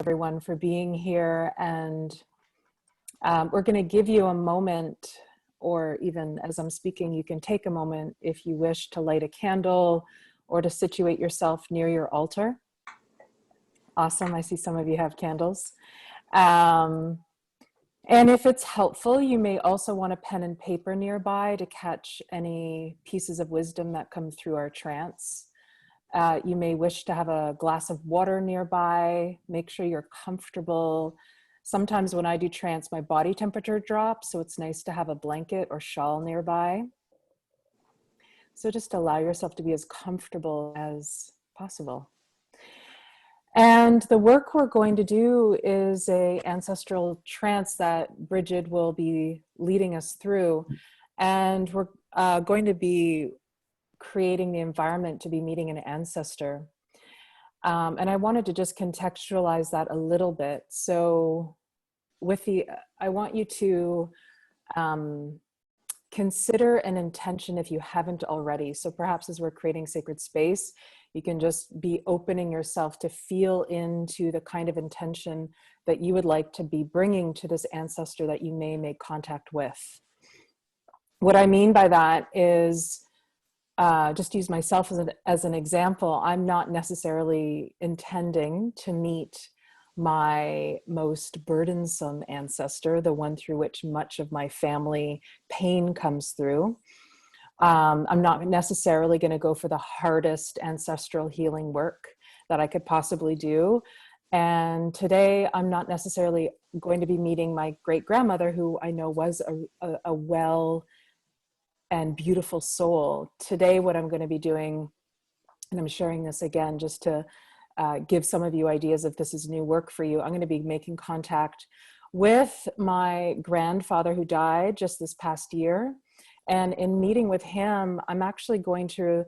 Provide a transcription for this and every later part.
everyone for being here. And we're going to give you a moment, or even as I'm speaking, you can take a moment if you wish to light a candle or to situate yourself near your altar. Awesome. I see some of you have candles. And if it's helpful, you may also want a pen and paper nearby to catch any pieces of wisdom that come through our trance. You may wish to have a glass of water nearby. Make sure you're comfortable. Sometimes when I do trance, my body temperature drops, so it's nice to have a blanket or shawl nearby. So just allow yourself to be as comfortable as possible. And the work we're going to do is an ancestral trance that Bridget will be leading us through. And we're going to be creating the environment to be meeting an ancestor. And I wanted to just contextualize that a little bit. So I want you to consider an intention if you haven't already. So perhaps as we're creating sacred space, you can just be opening yourself to feel into the kind of intention that you would like to be bringing to this ancestor that you may make contact with. What I mean by that is, just use myself as an example. I'm not necessarily intending to meet my most burdensome ancestor, the one through which much of my family pain comes through. I'm not necessarily going to go for the hardest ancestral healing work that I could possibly do. And today I'm not necessarily going to be meeting my great-grandmother, who I know was a well and beautiful soul. Today, what I'm going to be doing, and I'm sharing this again just to give some of you ideas if this is new work for you, I'm going to be making contact with my grandfather who died just this past year. And in meeting with him, I'm actually going to,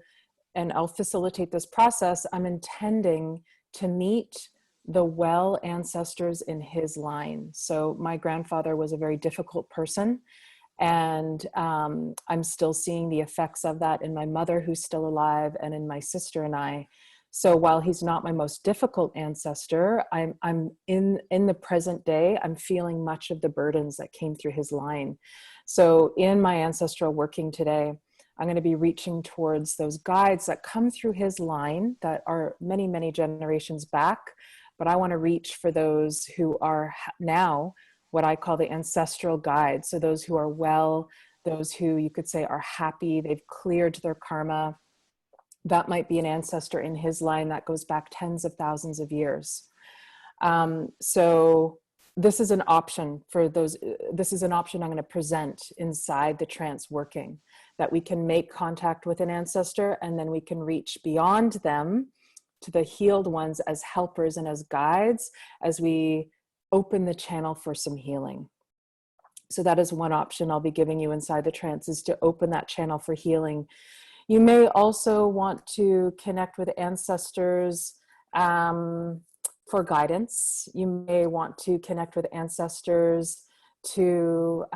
and I'll facilitate this process, I'm intending to meet the well ancestors in his line. So my grandfather was a very difficult person. And I'm still seeing the effects of that in my mother, who's still alive, and in my sister and I. So while he's not my most difficult ancestor, I'm in the present day, I'm feeling much of the burdens that came through his line. So in my ancestral working today, I'm going to be reaching towards those guides that come through his line that are many, many generations back. But I want to reach for those who are now what I call the ancestral guides. So those who are well, those who you could say are happy, they've cleared their karma. That might be an ancestor in his line that goes back tens of thousands of years. So this is an option for those. This is an option I'm going to present inside the trance working, that we can make contact with an ancestor and then we can reach beyond them to the healed ones as helpers and as guides as we open the channel for some healing. So that is one option I'll be giving you inside the trance, is to open that channel for healing. You may also want to connect with ancestors for guidance. You may want to connect with ancestors to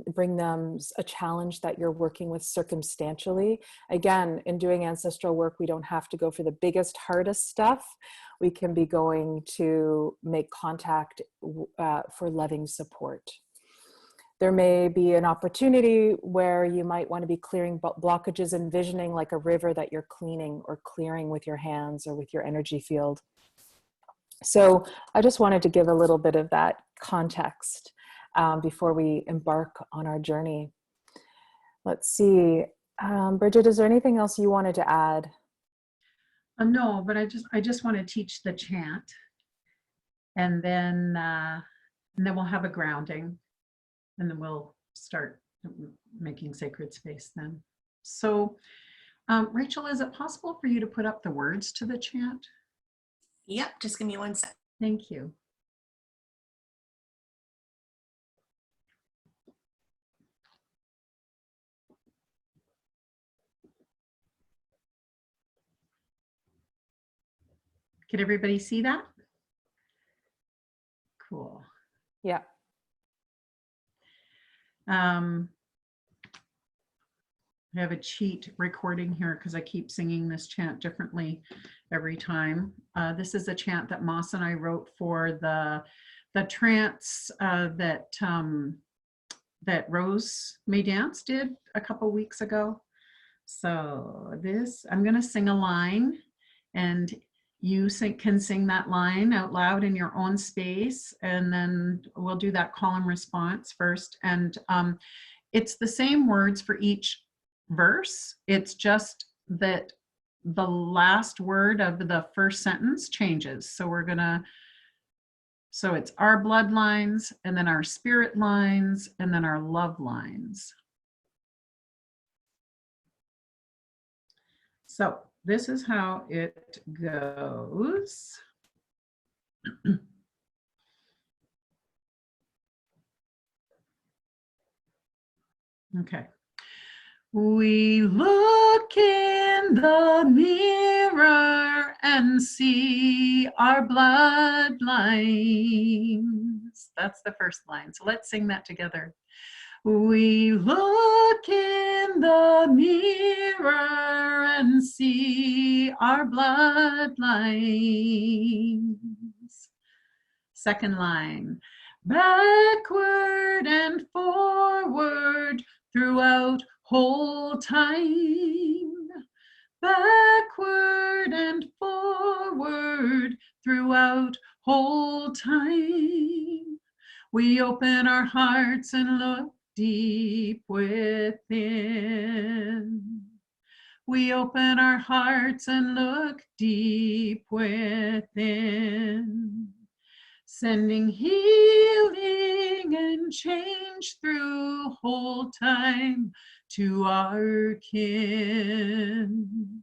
bring them a challenge that you're working with circumstantially. Again, in doing ancestral work, we don't have to go for the biggest, hardest stuff. We can be going to make contact for loving support. There may be an opportunity where you might want to be clearing blockages, envisioning like a river that you're cleaning or clearing with your hands or with your energy field. So I just wanted to give a little bit of that context before we embark on our journey. Let's see. Bridget, is there anything else you wanted to add? No, but I just want to teach the chant, and then we'll have a grounding, and then we'll start making sacred space then. So, Rachel, is it possible for you to put up the words to the chant? Yep, just give me 1 sec. Thank you. Can everybody see that? Cool. Yeah. I I have a cheat recording here because I keep singing this chant differently every time. This is a chant that Moss and I wrote for the trance that Rose May Dance did a couple weeks ago. So this, I'm going to sing a line, and you can sing that line out loud in your own space, and then we'll do that call and response first. And it's the same words for each verse. It's just that the last word of the first sentence changes. So we're gonna, so it's our bloodlines, and then our spirit lines, and then our love lines. So this is how it goes. Okay. We look in the mirror and see our bloodlines. That's the first line. So let's sing that together. We look in the mirror and see our bloodlines. Second line. Backward and forward throughout whole time. Backward and forward throughout whole time. We open our hearts and look deep within. We open our hearts and look deep within. Sending healing and change through whole time to our kin.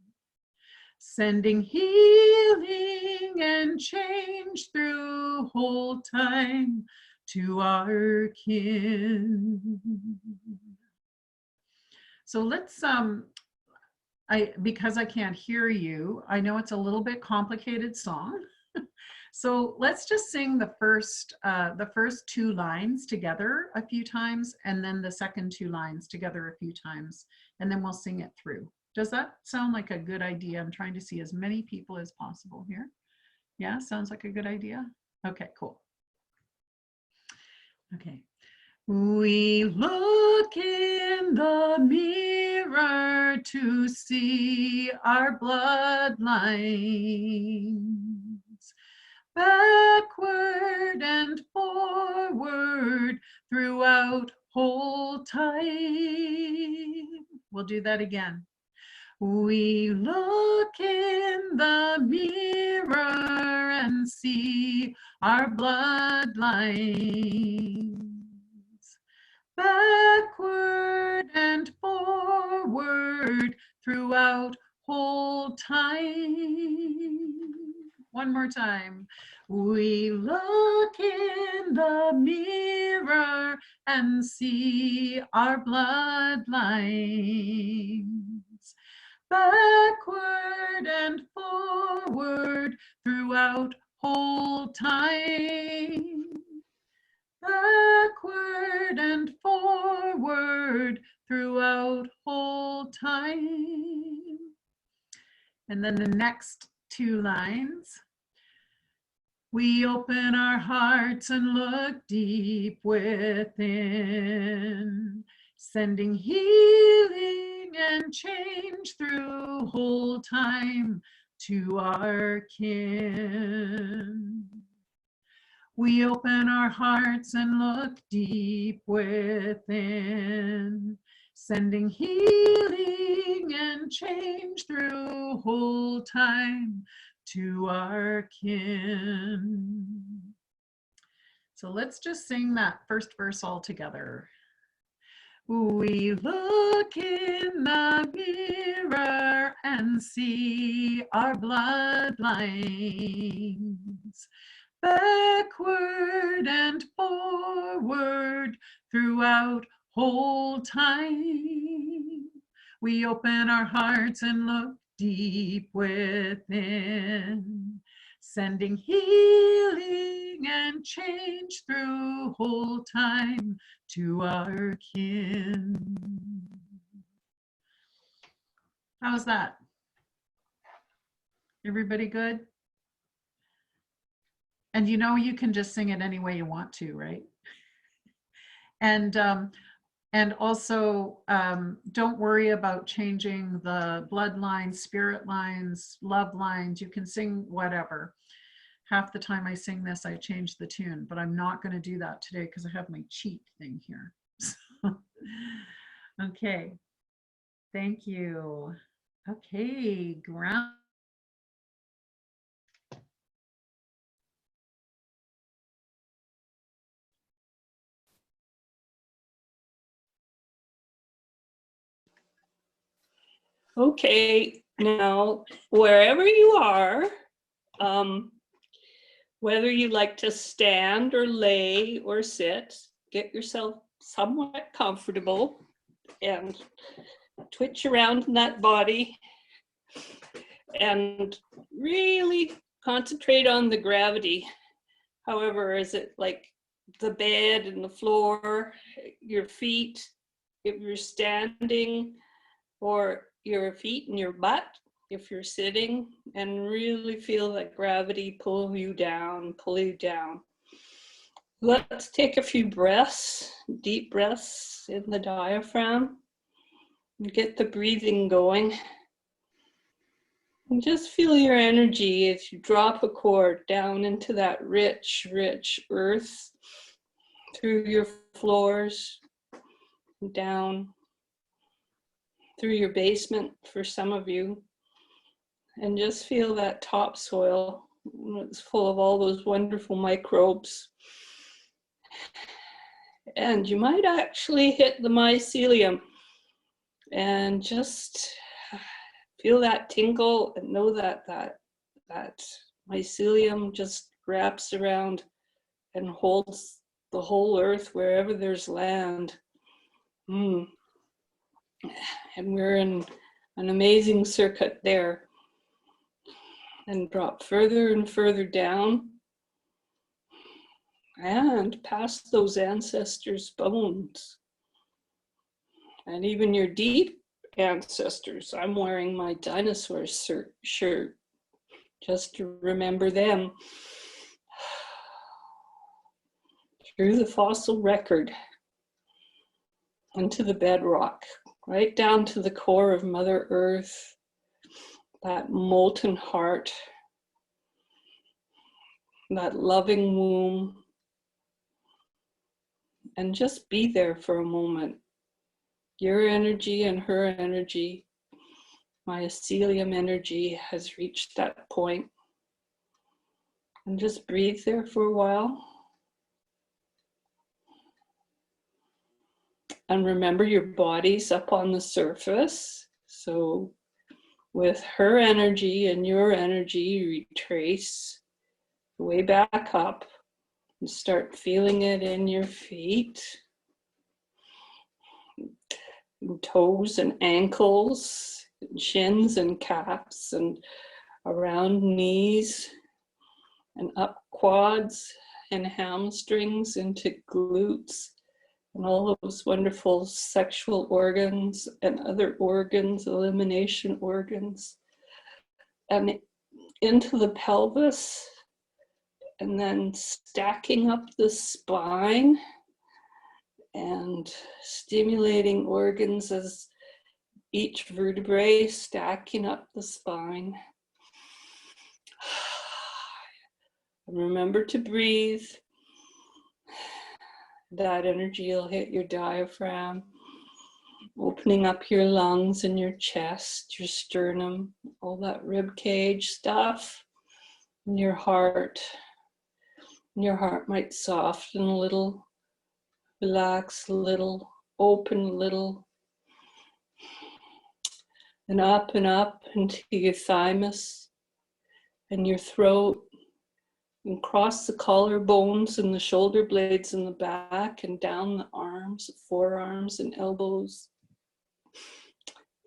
Sending healing and change through whole time to our kin. So let's because I can't hear you, I know it's a little bit complicated song. So let's just sing the first two lines together a few times, and then the second two lines together a few times, and then we'll sing it through. Does that sound like a good idea? I'm trying to see as many people as possible here. Yeah, sounds like a good idea. Okay, cool. Okay. We look in the mirror to see our bloodlines. Backward and forward throughout whole time. We'll do that again. We look in the mirror and see our bloodlines. Backward and forward throughout whole time. One more time. We look in the mirror and see our bloodlines. Backward and forward throughout whole time. Backward and forward throughout whole time. And then the next two lines. We open our hearts and look deep within, sending healing and change through whole time to our kin. We open our hearts and look deep within, sending healing and change through whole time to our kin. So let's just sing that first verse all together. We look in the mirror and see our bloodlines. Backward and forward throughout whole time. We open our hearts and look deep within, sending healing and change through whole time to our kin. How's that? Everybody good? And you know, you can just sing it any way you want to, right? And also, don't worry about changing the bloodlines, spirit lines, love lines. You can sing whatever. Half the time I sing this, I change the tune, but I'm not going to do that today because I have my cheat thing here. Okay, thank you. Okay, ground. Okay, now wherever you are, whether you like to stand or lay or sit, get yourself somewhat comfortable and twitch around in that body and really concentrate on the gravity. However, is it like the bed and the floor, your feet, if you're standing, or your feet and your butt if you're sitting, and really feel that gravity pull you down, pull you down. Let's take a few breaths, deep breaths in the diaphragm, and get the breathing going. And just feel your energy as you drop a cord down into that rich, rich earth through your floors, down through your basement for some of you, and just feel that topsoil. It's full of all those wonderful microbes. And you might actually hit the mycelium and just feel that tingle and know that that mycelium just wraps around and holds the whole earth wherever there's land. And we're in an amazing circuit there. And drop further and further down and past those ancestors' bones. And even your deep ancestors. I'm wearing my dinosaur shirt just to remember them. Through the fossil record, into the bedrock, right down to the core of Mother Earth, that molten heart, that loving womb, and just be there for a moment. Your energy and her energy, mycelium energy, has reached that point. And just breathe there for a while. And remember your body's up on the surface. So with her energy and your energy, retrace way back up and start feeling it in your feet, and toes and ankles, and shins and calves, and around knees, and up quads and hamstrings into glutes, and all those wonderful sexual organs and other organs, elimination organs, and into the pelvis, and then stacking up the spine and stimulating organs as each vertebrae stacking up the spine. And remember to breathe. That energy will hit your diaphragm, opening up your lungs and your chest, your sternum, all that rib cage stuff, and your heart. And your heart might soften a little, relax a little, open a little, and up into your thymus and your throat, and cross the collarbones and the shoulder blades in the back, and down the arms, forearms and elbows,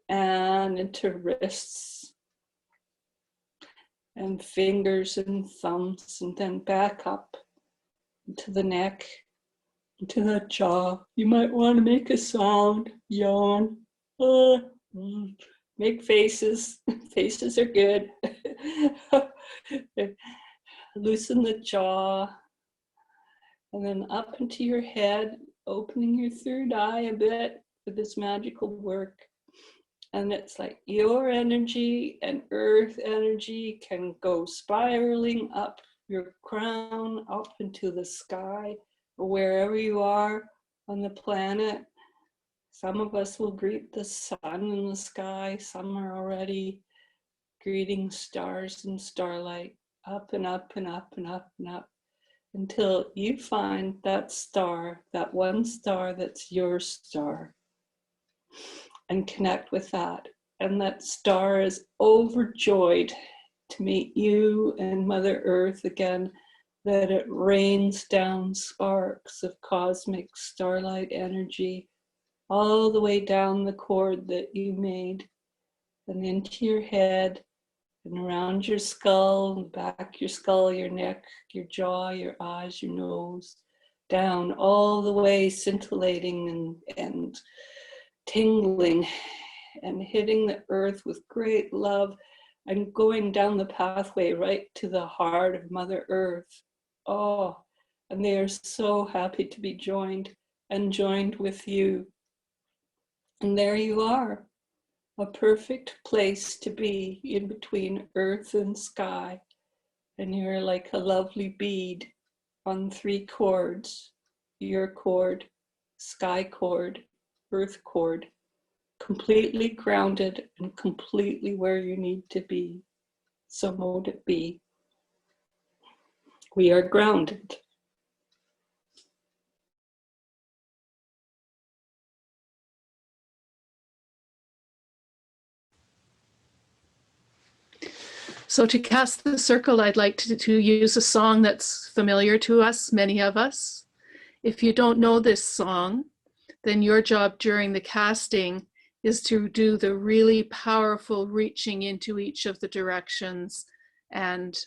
and into wrists and fingers and thumbs, and then back up into the neck, into the jaw. You might want to make a sound, yawn, Make faces. Faces are good. Loosen the jaw. And then up into your head, opening your third eye a bit for this magical work. And it's like your energy and earth energy can go spiraling up your crown, up into the sky, or wherever you are on the planet. Some of us will greet the sun in the sky. Some are already greeting stars and starlight, up and up and up and up and up, until you find that star, that one star that's your star, and connect with that. And that star is overjoyed to meet you and Mother Earth again, that it rains down sparks of cosmic starlight energy all the way down the cord that you made and into your head and around your skull, and back your skull, your neck, your jaw, your eyes, your nose, down all the way, scintillating and tingling and hitting the earth with great love and going down the pathway right to the heart of Mother Earth. Oh, and they are so happy to be joined and joined with you. And there you are, a perfect place to be in between earth and sky. And you're like a lovely bead on 3 chords, your chord, sky chord, earth chord, completely grounded and completely where you need to be. So mote it be. We are grounded. So to cast the circle, I'd like to use a song that's familiar to us, many of us. If you don't know this song, then your job during the casting is to do the really powerful reaching into each of the directions and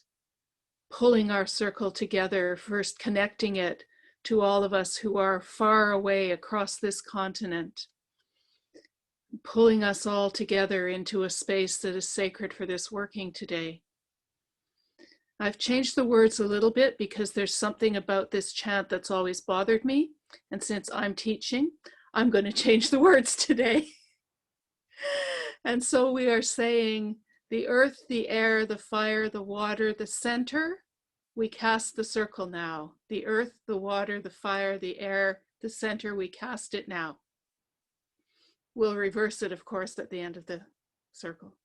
pulling our circle together, first connecting it to all of us who are far away across this continent, pulling us all together into a space that is sacred for this working today. I've changed the words a little bit because there's something about this chant that's always bothered me. And since I'm teaching, I'm going to change the words today. And so we are saying the earth, the air, the fire, the water, the center, we cast the circle now. The earth, the water, the fire, the air, the center, we cast it now. We'll reverse it, of course, at the end of the circle.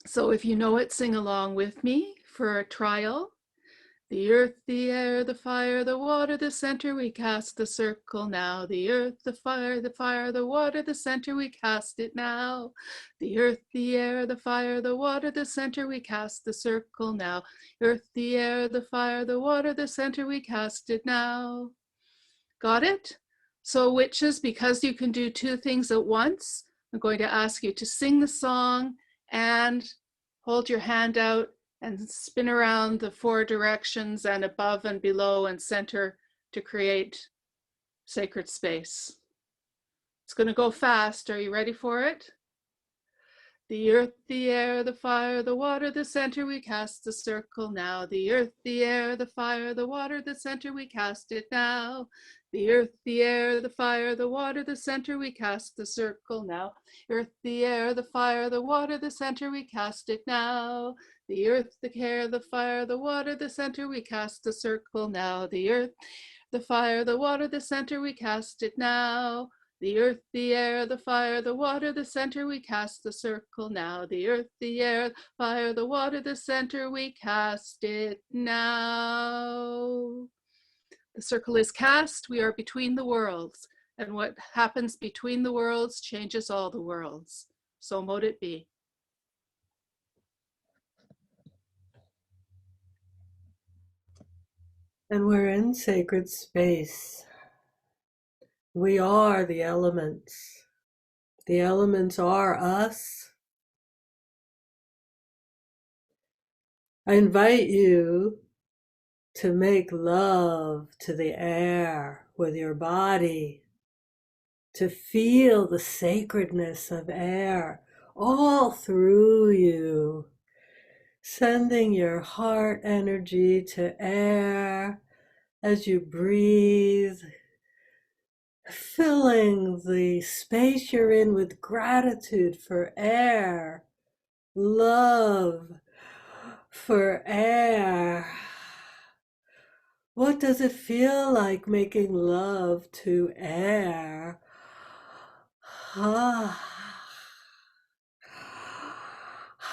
So if you know it, sing along with me for a trial. The earth, the air, the fire, the water, the center, we cast the circle now. The earth, the fire, the water, the center, we cast it now. The earth, the air, the fire, the water, the center, we cast the circle now. Earth, the air, the fire, the water, the center, we cast it now. Got it? So witches, because you can do 2 things at once, I'm going to ask you to sing the song and hold your hand out and spin around the 4 directions and above and below and center to create sacred space. It's going to go fast. Are you ready for it? The earth, the air, the fire, the water, the center, we cast the circle now. The earth, the air, the fire, the water, the center, we cast it now. The earth, the air, the fire, the water, the center, we cast the circle now. Earth, the air, the fire, the water, the center, we cast it now. The earth, the air, the fire, the water, the center, we cast the circle now. The earth, the fire, the water, the center, we cast it now. The earth, the air, the fire, the water, the center, we cast the circle now. The earth, the air, the fire, the water, the center, we cast it now. The circle is cast, we are between the worlds, and what happens between the worlds changes all the worlds. So mote it be. And we're in sacred space. We are the elements. The elements are us. I invite you to make love to the air with your body, to feel the sacredness of air all through you, sending your heart energy to air as you breathe, filling the space you're in with gratitude for air, love for air. What does it feel like making love to air? Ah.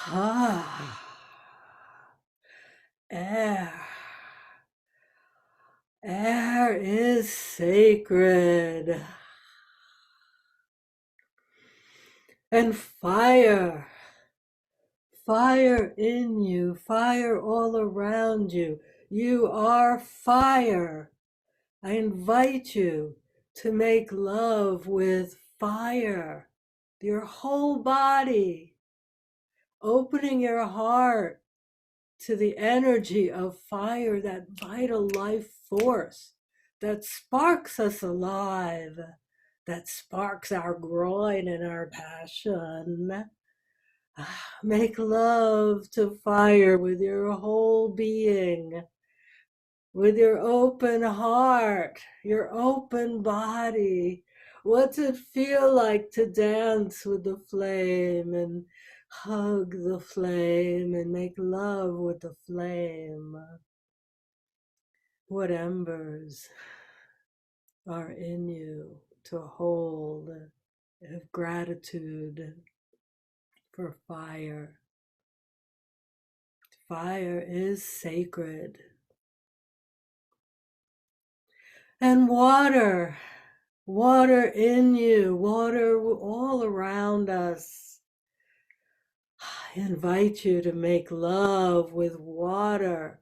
Ah. Air. Air is sacred. And fire. Fire in you, fire all around you. You are fire. I invite you to make love with fire, your whole body, opening your heart to the energy of fire, that vital life force that sparks us alive, that sparks our groin and our passion. Make love to fire with your whole being, with your open heart, your open body. What's it feel like to dance with the flame and hug the flame and make love with the flame? What embers are in you to hold of gratitude for fire? Fire is sacred. And water, water in you, water all around us. I invite you to make love with water,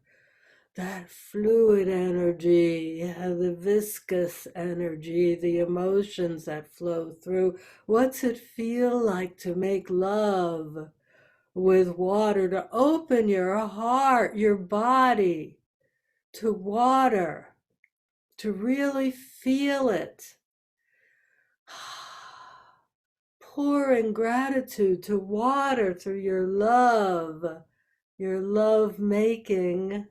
that fluid energy, the viscous energy, the emotions that flow through. What's it feel like to make love with water, to open your heart, your body to water, to really feel it? Pouring gratitude to water through your love making.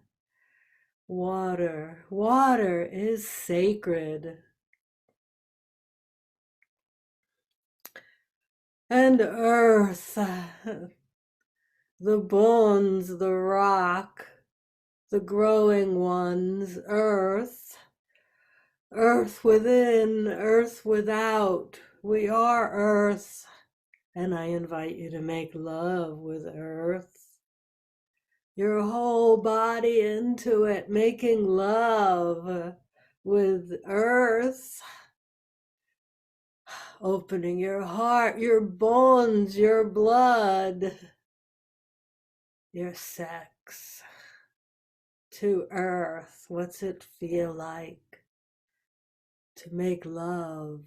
Water. Water is sacred. And earth, the bones, the rock, the growing ones, earth, earth within, earth without. We are earth, and I invite you to make love with earth. Your whole body into it, making love with earth. Opening your heart, your bones, your blood, your sex to earth. What's it feel like to make love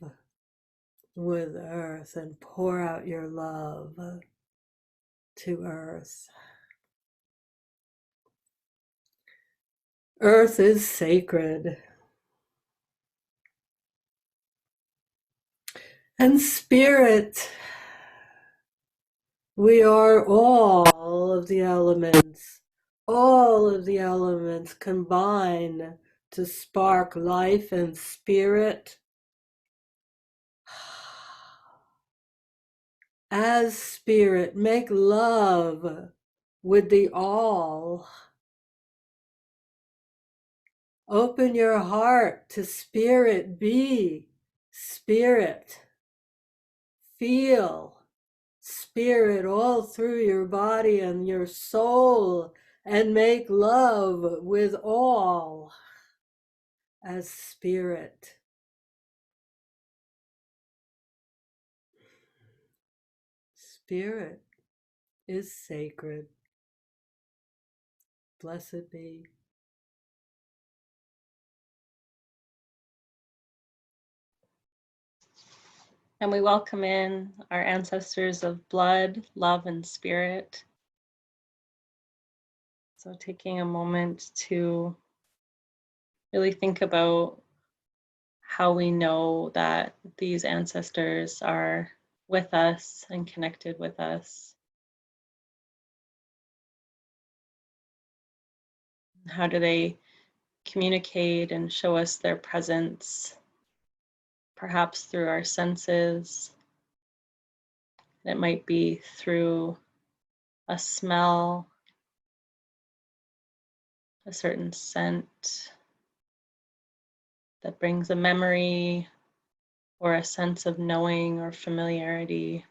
with earth and pour out your love to earth? Earth is sacred. And spirit, we are all of the elements. All of the elements combine to spark life and spirit. As spirit, make love with the all. Open your heart to spirit, be spirit. Feel spirit all through your body and your soul, and make love with all as spirit. Spirit is sacred. Blessed be. And we welcome in our ancestors of blood, love, and spirit. So taking a moment to really think about how we know that these ancestors are with us and connected with us? How do they communicate and show us their presence, perhaps through our senses? It might be through a smell, a certain scent that brings a memory or a sense of knowing or familiarity.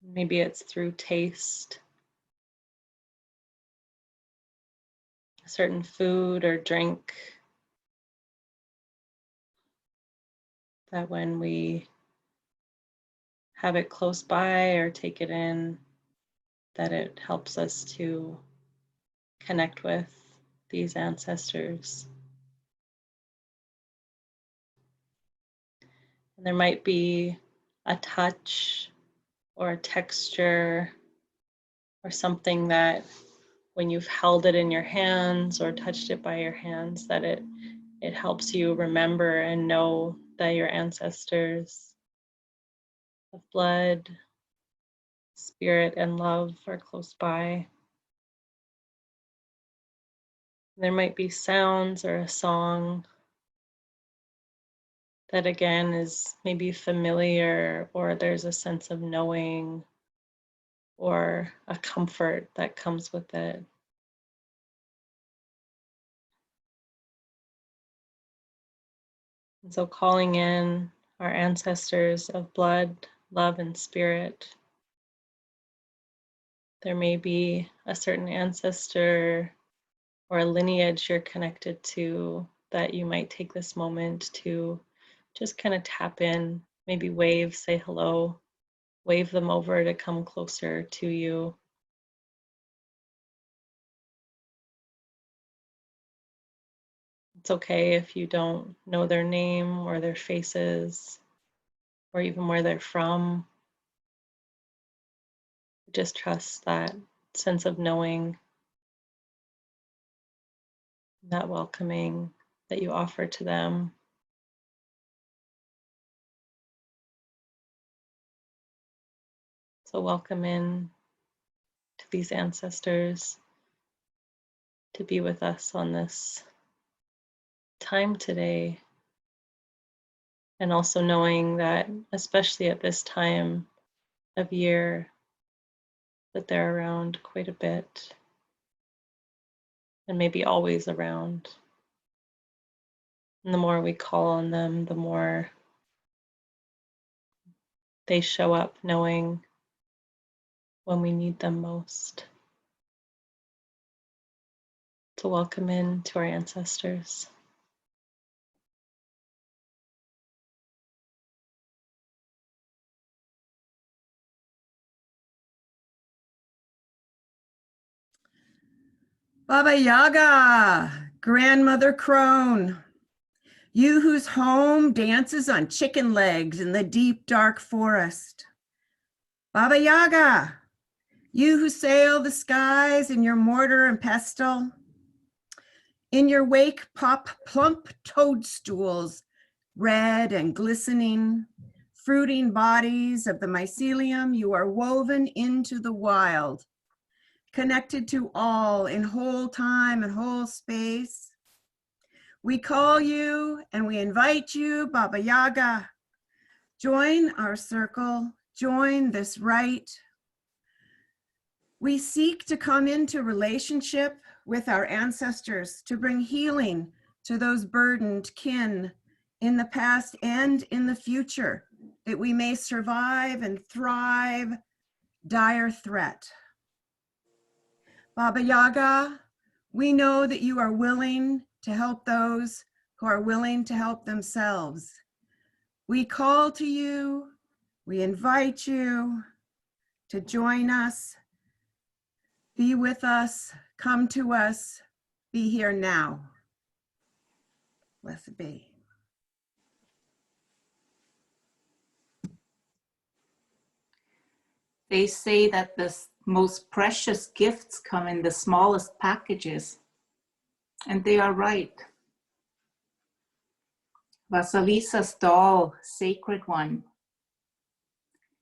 Maybe it's through taste, a certain food or drink that when we have it close by or take it in, that it helps us to connect with these ancestors. And there might be a touch or a texture or something that when you've held it in your hands or touched it by your hands, that it helps you remember and know that your ancestors of blood, spirit, and love are close by. There might be sounds or a song that again is maybe familiar, or there's a sense of knowing or a comfort that comes with it. And so calling in our ancestors of blood, love, and spirit. There may be a certain ancestor or a lineage you're connected to that you might take this moment to just kind of tap in, maybe wave, say hello, wave them over to come closer to you. It's okay if you don't know their name or their faces or even where they're from. Just trust that sense of knowing, that welcoming that you offer to them. So welcome in to these ancestors to be with us on this time today. And also knowing that, especially at this time of year, that they're around quite a bit and maybe always around. And the more we call on them, the more they show up knowing when we need them most. So welcome in to our ancestors. Baba Yaga, Grandmother Crone, you whose home dances on chicken legs in the deep, dark forest. Baba Yaga, you who sail the skies in your mortar and pestle. In your wake pop plump toadstools, red and glistening, fruiting bodies of the mycelium, you are woven into the wild, connected to all in whole time and whole space. We call you and we invite you, Baba Yaga. Join our circle, join this rite. We seek to come into relationship with our ancestors to bring healing to those burdened kin in the past and in the future, that we may survive and thrive dire threat. Baba Yaga, we know that you are willing to help those who are willing to help themselves. We call to you, we invite you to join us, be with us, come to us, be here now. Blessed be. They say that the most precious gifts come in the smallest packages, and they are right. Vasalisa's doll, sacred one,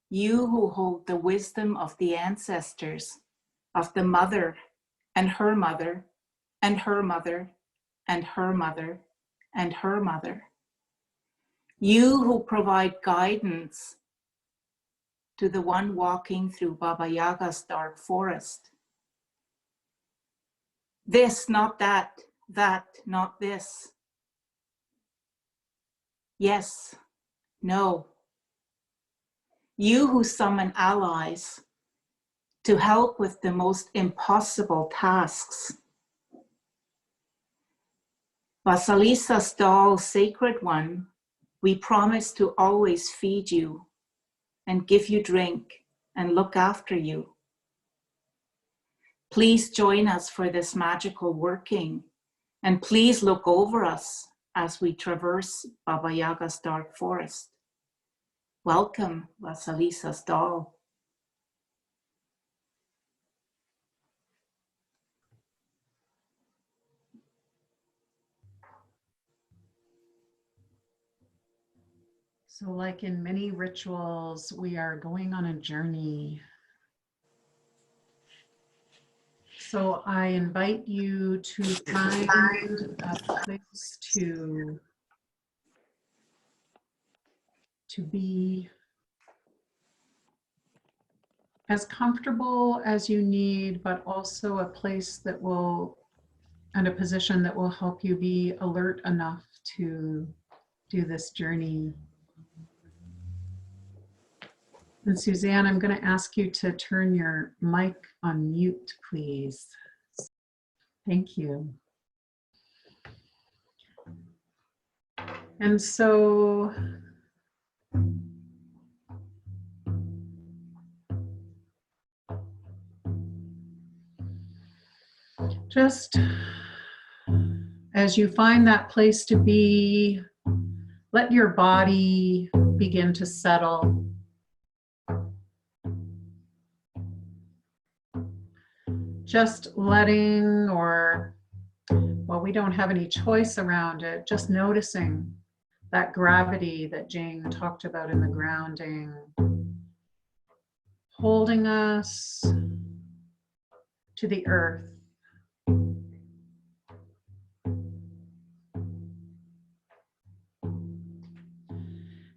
you who hold the wisdom of the ancestors, of the mother and her mother and her mother and her mother and her mother. You who provide guidance to the one walking through Baba Yaga's dark forest. This, not that, that, not this. Yes, no. You who summon allies to help with the most impossible tasks. Vasalisa's doll, sacred one, we promise to always feed you and give you drink and look after you. Please join us for this magical working, and please look over us as we traverse Baba Yaga's dark forest. Welcome, Vasalisa's doll. So like in many rituals, we are going on a journey. So I invite you to find a place to be as comfortable as you need, but also a place that will, and a position that will help you be alert enough to do this journey. And Suzanne, I'm going to ask you to turn your mic on mute, please. Thank you. And so just as you find that place to be, let your body begin to settle. Just letting, or, well, we don't have any choice around it, just noticing that gravity that Jane talked about in the grounding, holding us to the earth.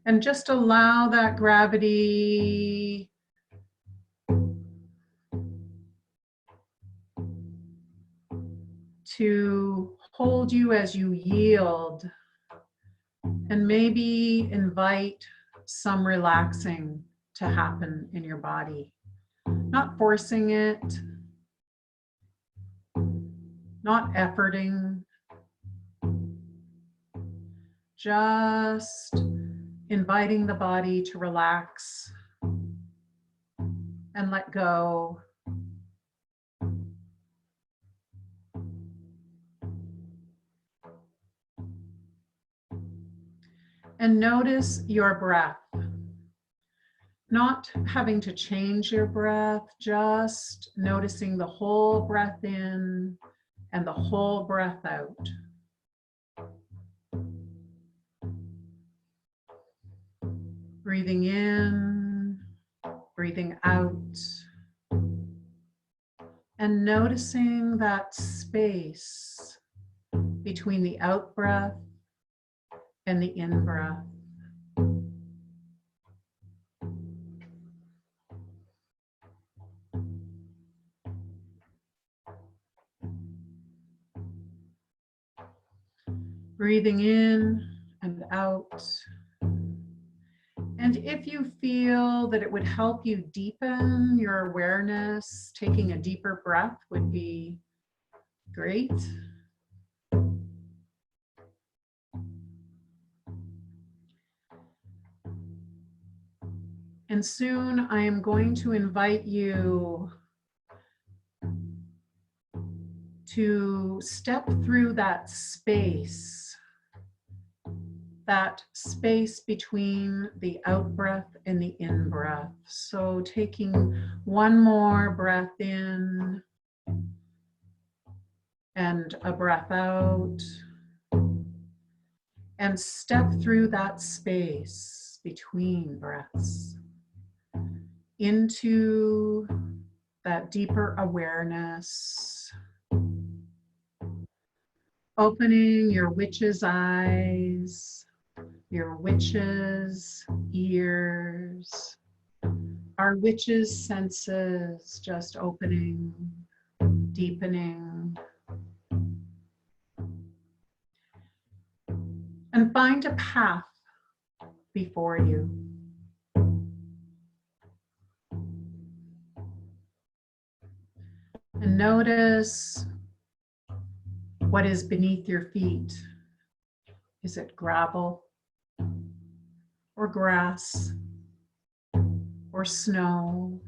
And just allow that gravity to hold you as you yield, and maybe invite some relaxing to happen in your body. Not forcing it, not efforting, just inviting the body to relax and let go. And notice your breath. Not having to change your breath, just noticing the whole breath in and the whole breath out. Breathing in, breathing out, and noticing that space between the out breath and the in breath. Breathing in and out. And if you feel that it would help you deepen your awareness, taking a deeper breath would be great. And soon I am going to invite you to step through that space between the out breath and the in breath. So taking one more breath in and a breath out, and step through that space between breaths into that deeper awareness, opening your witch's eyes, your witch's ears, our witch's senses just opening, deepening. And find a path before you. And notice what is beneath your feet. Is it gravel or grass or snow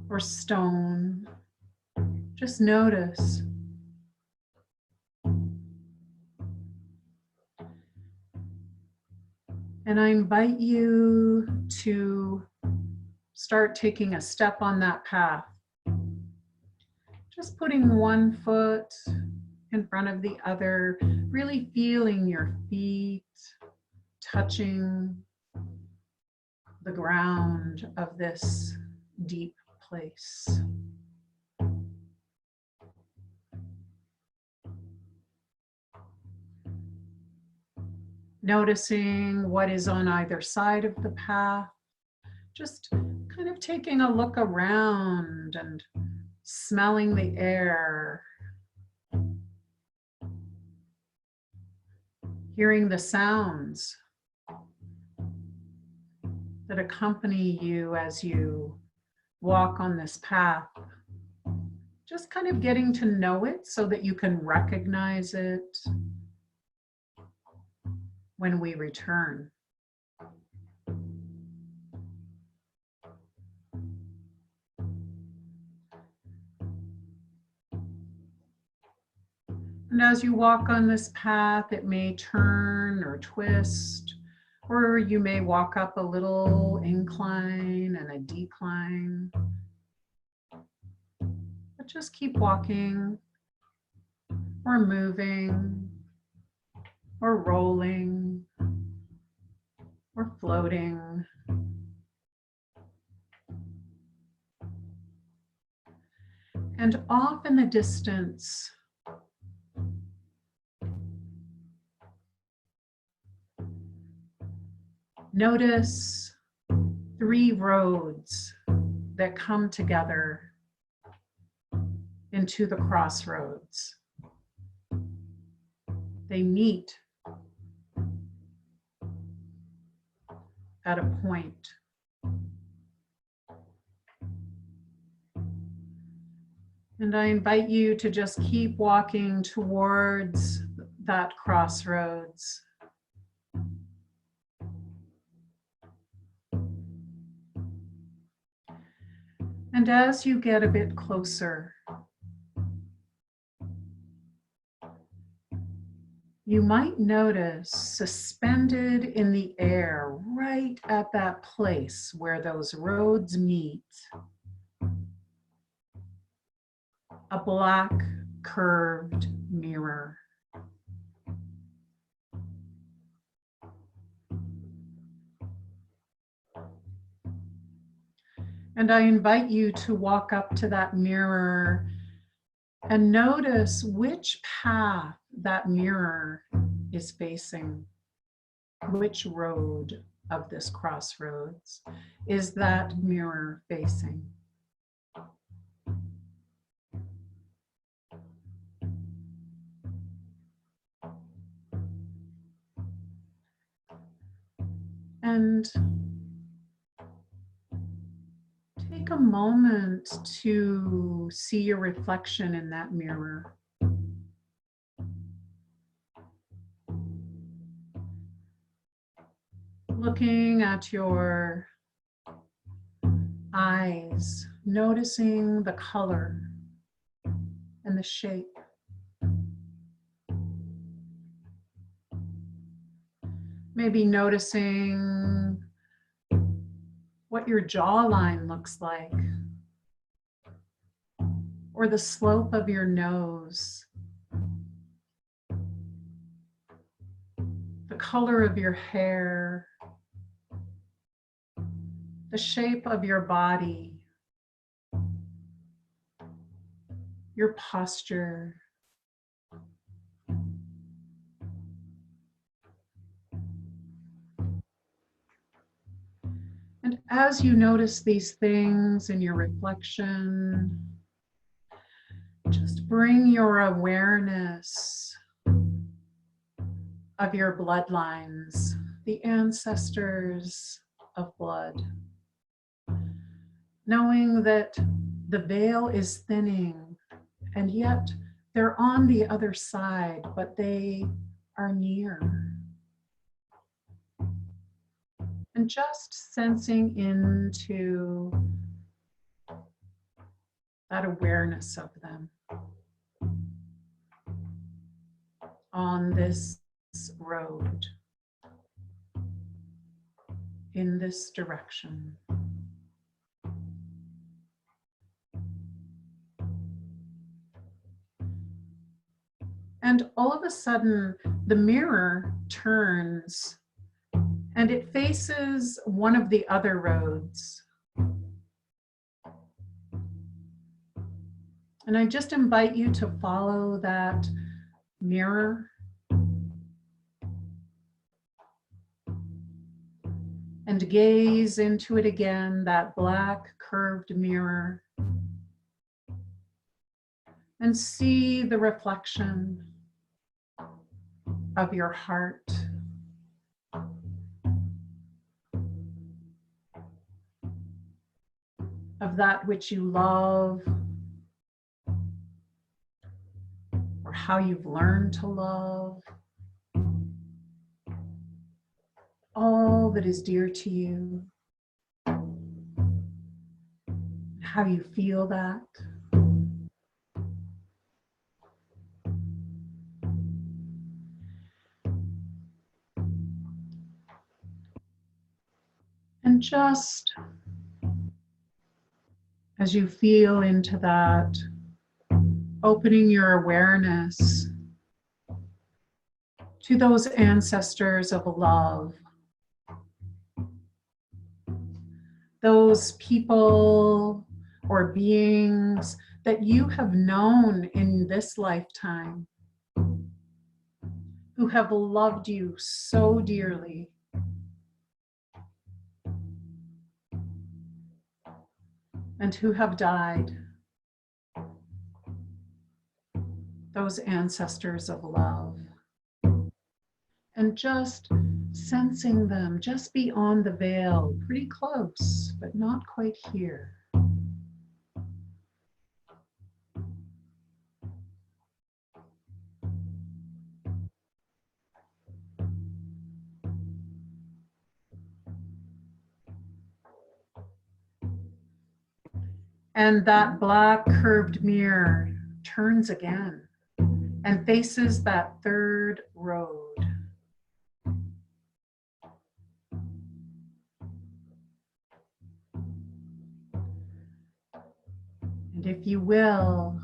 or stone? Just notice. And I invite you to start taking a step on that path. Just putting one foot in front of the other, really feeling your feet touching the ground of this deep place. Noticing what is on either side of the path, just kind of taking a look around and smelling the air, hearing the sounds that accompany you as you walk on this path. Just kind of getting to know it so that you can recognize it when we return. And as you walk on this path, it may turn or twist, or you may walk up a little incline and a decline. But just keep walking, or moving, or rolling, or floating. And off in the distance, notice 3 roads that come together into the crossroads. They meet at a point. And I invite you to just keep walking towards that crossroads. And as you get a bit closer, you might notice suspended in the air right at that place where those roads meet, a black curved mirror. And I invite you to walk up to that mirror and notice which path that mirror is facing. Which road of this crossroads is that mirror facing? And take a moment to see your reflection in that mirror. Looking at your eyes, noticing the color and the shape. Maybe noticing what your jawline looks like, or the slope of your nose. color of your hair, the shape of your body, your posture. And as you notice these things in your reflection, just bring your awareness of your bloodlines, the ancestors of blood, knowing that the veil is thinning and yet they're on the other side, but they are near. And just sensing into that awareness of them on this road, in this direction. And all of a sudden, the mirror turns and it faces one of the other roads. And I just invite you to follow that mirror and gaze into it again, that black curved mirror, and see the reflection of your heart. Of that which you love, or how you've learned to love, all that is dear to you, how you feel that. And just as you feel into that, opening your awareness to those ancestors of love, those people or beings that you have known in this lifetime, who have loved you so dearly. And who have died, those ancestors of love. And just sensing them just beyond the veil, pretty close, but not quite here. And that black curved mirror turns again and faces that third road. And if you will,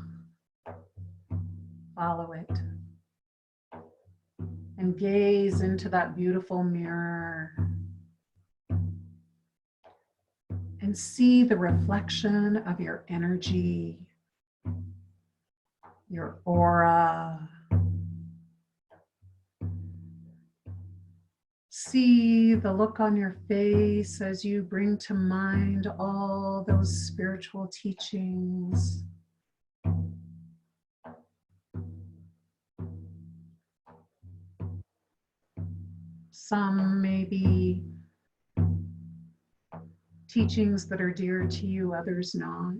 follow it and gaze into that beautiful mirror and see the reflection of your energy, your aura. See the look on your face as you bring to mind all those spiritual teachings. Some may be teachings that are dear to you, others not.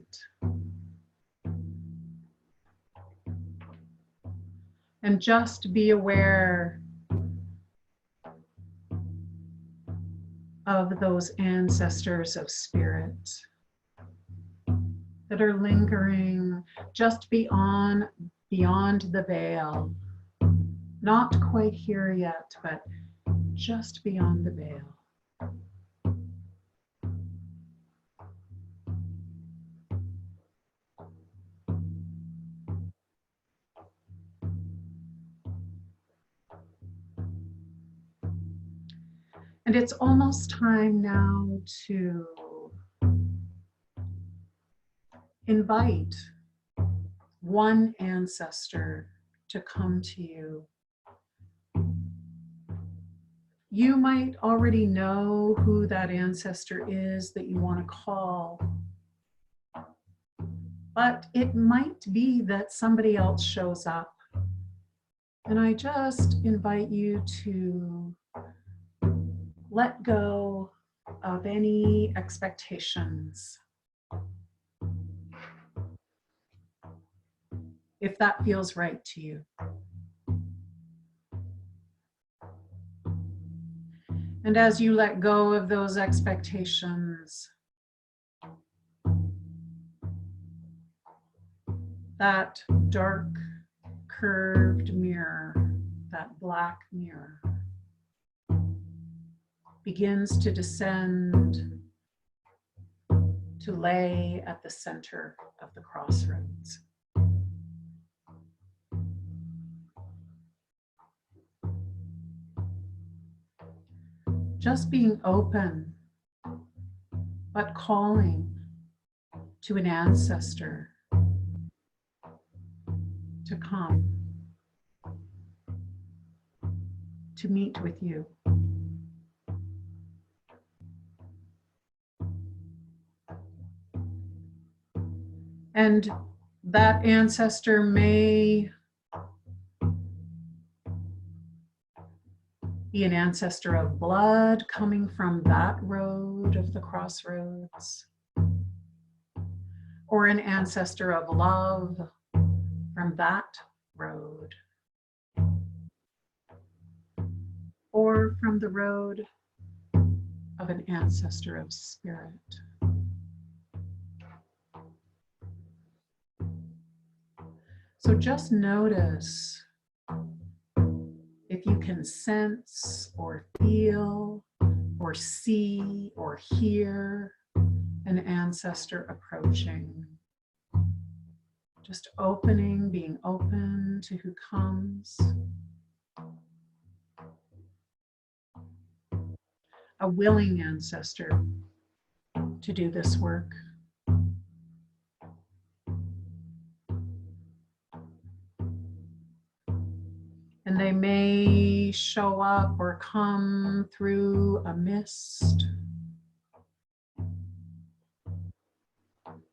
And just be aware of those ancestors of spirit that are lingering just beyond the veil. Not quite here yet, but just beyond the veil. And it's almost time now to invite one ancestor to come to you. You might already know who that ancestor is that you want to call, but it might be that somebody else shows up. And I just invite you to let go of any expectations. If that feels right to you. And as you let go of those expectations, that dark curved mirror, that black mirror, begins to descend to lay at the center of the crossroads. Just being open, but calling to an ancestor to come, to meet with you. And that ancestor may be an ancestor of blood coming from that road of the crossroads, or an ancestor of love from that road, or from the road of an ancestor of spirit. So just notice if you can sense or feel or see or hear an ancestor approaching. Just opening, being open to who comes. A willing ancestor to do this work. And they may show up or come through a mist,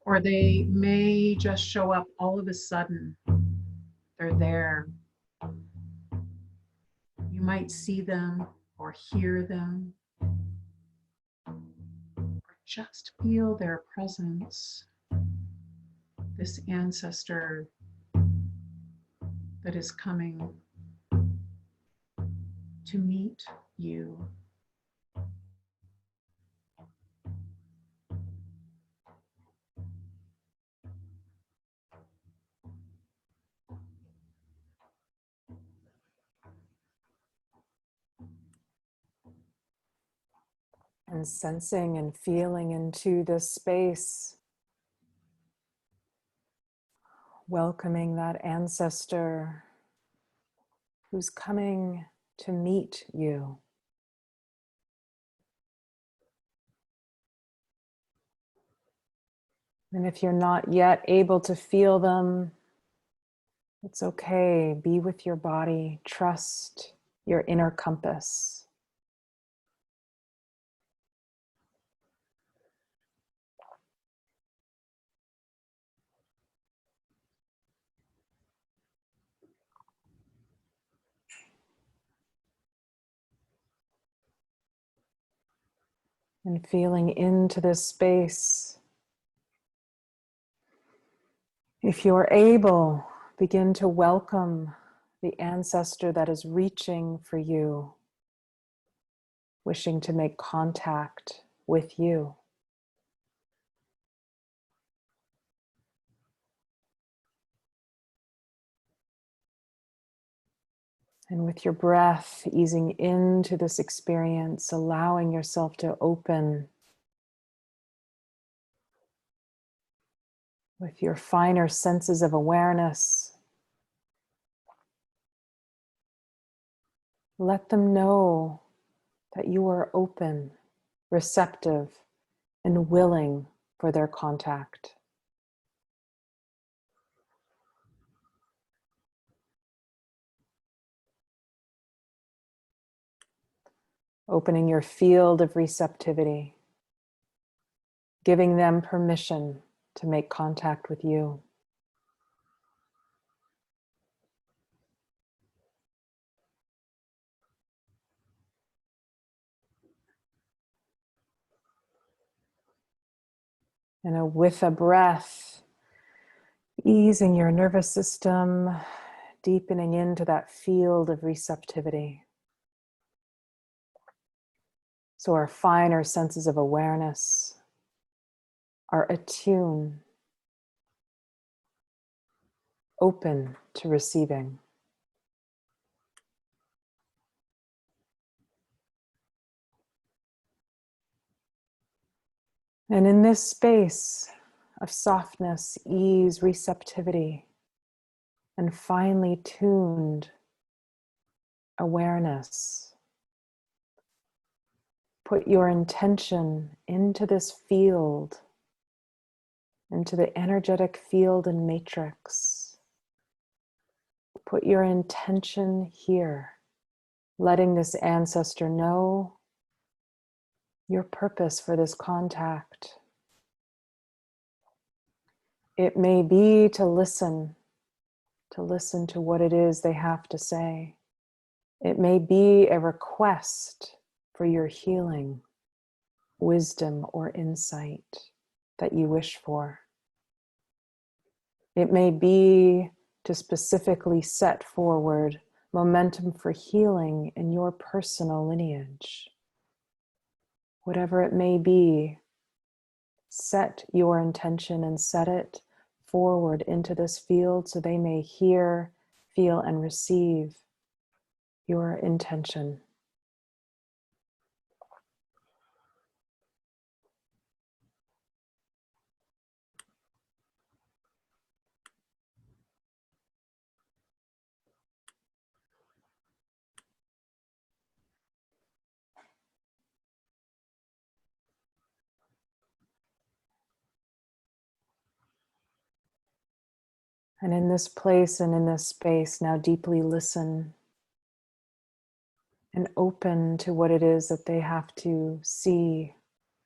or they may just show up all of a sudden. They're there. You might see them or hear them, or just feel their presence. This ancestor that is coming to meet you. And sensing and feeling into this space, welcoming that ancestor who's coming to meet you. And if you're not yet able to feel them, it's okay. Be with your body. Trust your inner compass. And feeling into this space. If you're able, begin to welcome the ancestor that is reaching for you, wishing to make contact with you. And with your breath, easing into this experience, allowing yourself to open with your finer senses of awareness. Let them know that you are open, receptive, and willing for their contact. Opening your field of receptivity, giving them permission to make contact with you. And with a breath, easing your nervous system, deepening into that field of receptivity. So our finer senses of awareness are attuned, open to receiving. And in this space of softness, ease, receptivity, and finely tuned awareness, put your intention into this field, into the energetic field and matrix. Put your intention here, letting this ancestor know your purpose for this contact. It may be to listen to what it is they have to say. It may be a request for your healing, wisdom, or insight that you wish for. It may be to specifically set forward momentum for healing in your personal lineage. Whatever it may be, set your intention and set it forward into this field so they may hear, feel, and receive your intention. And in this place and in this space, now deeply listen and open to what it is that they have to see,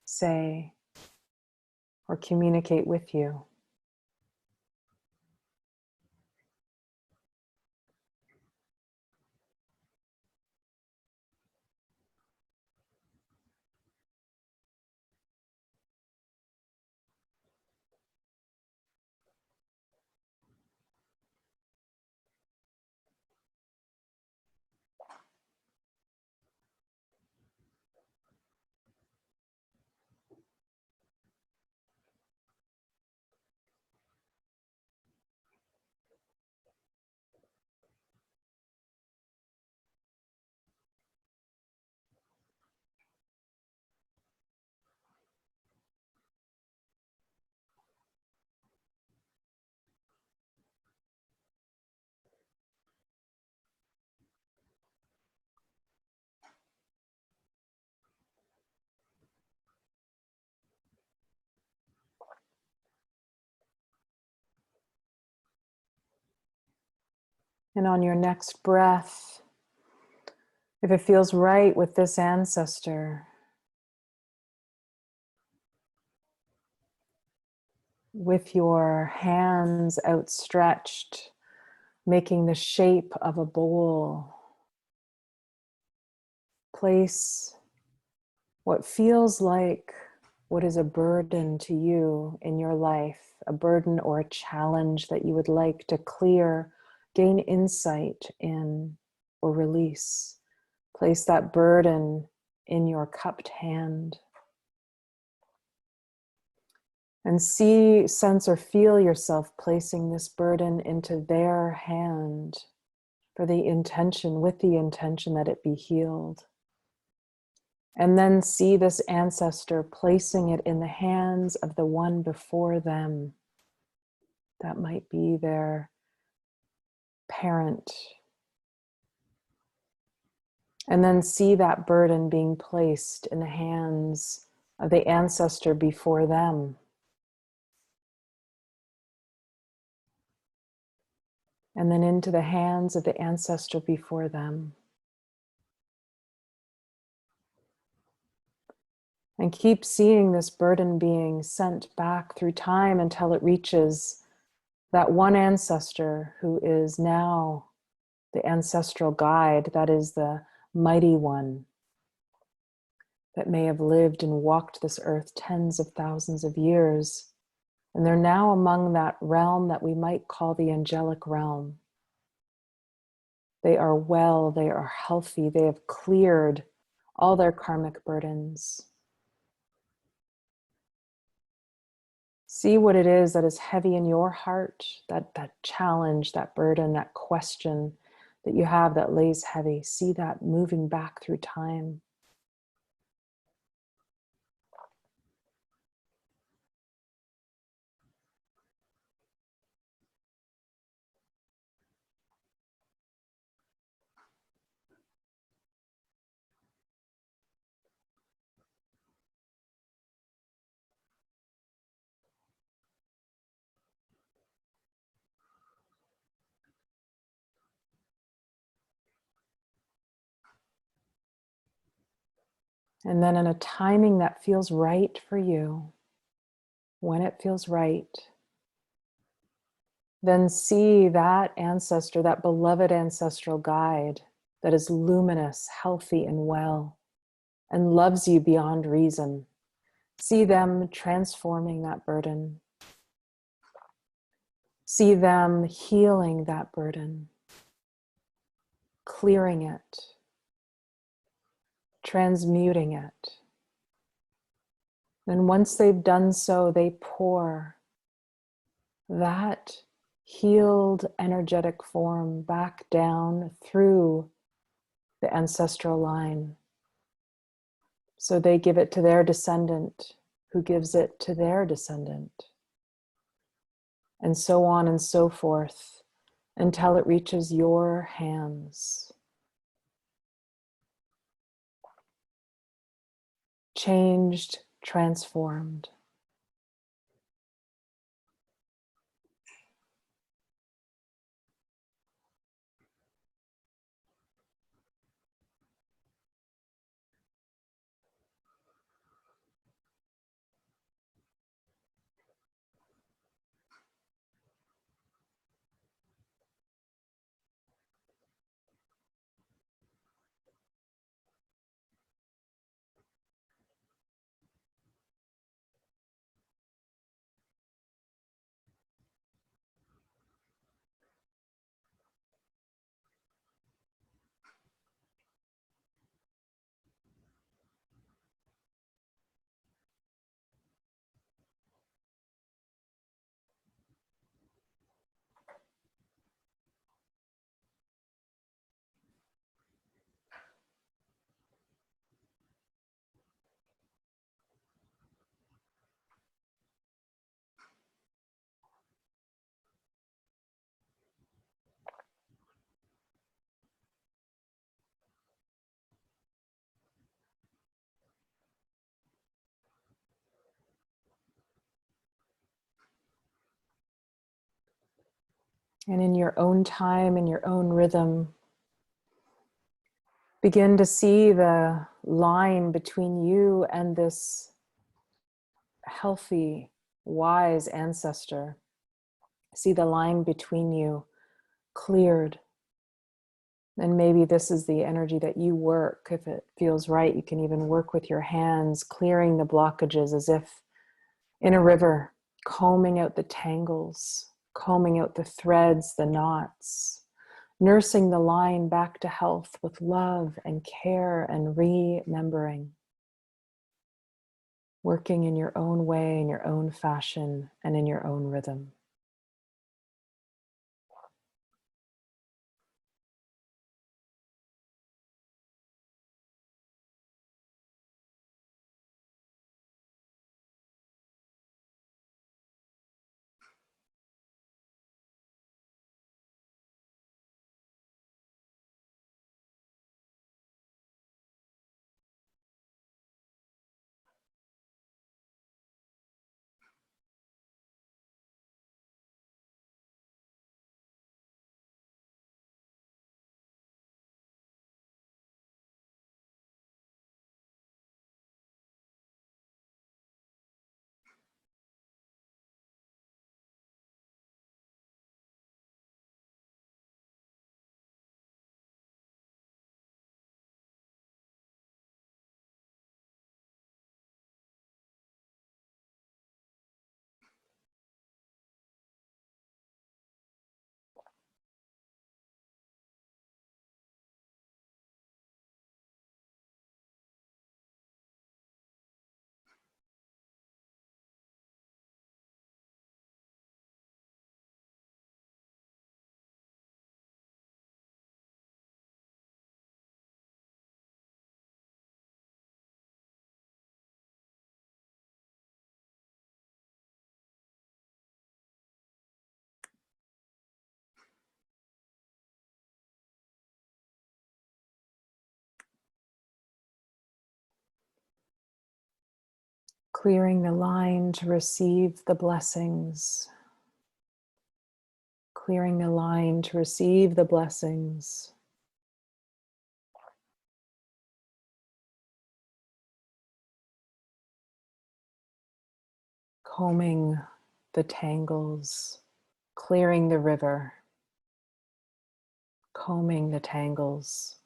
say, or communicate with you. And on your next breath, if it feels right with this ancestor, with your hands outstretched, making the shape of a bowl, place what feels like what is a burden to you in your life, a burden or a challenge that you would like to clear, gain insight in, or release. Place that burden in your cupped hand. And see, sense, or feel yourself placing this burden into their hand for the intention, with the intention that it be healed. And then see this ancestor placing it in the hands of the one before them. That might be their parent, And then see that burden being placed in the hands of the ancestor before them. And then into the hands of the ancestor before them. And keep seeing this burden being sent back through time until it reaches that one ancestor who is now the ancestral guide, that is the mighty one that may have lived and walked this earth tens of thousands of years. And they're now among that realm that we might call the angelic realm. They are well, they are healthy, they have cleared all their karmic burdens. See what it is that is heavy in your heart, that challenge, that burden, that question that you have that lays heavy. See that moving back through time. And then in a timing that feels right for you, when it feels right, then see that ancestor, that beloved ancestral guide that is luminous, healthy, and well, and loves you beyond reason. See them transforming that burden. See them healing that burden, clearing it, transmuting it. And once they've done so, they pour that healed energetic form back down through the ancestral line. So they give it to their descendant, who gives it to their descendant, and so on and so forth until it reaches your hands. Changed, transformed. And in your own time, in your own rhythm, begin to see the line between you and this healthy, wise ancestor. See the line between you cleared. And maybe this is the energy that you work. If it feels right, you can even work with your hands, clearing the blockages as if in a river, combing out the tangles, combing out the threads, the knots, nursing the line back to health with love and care and remembering. Working in your own way, in your own fashion, and in your own rhythm. Clearing the line to receive the blessings. Clearing the line to receive the blessings. Combing the tangles, clearing the river, combing the tangles.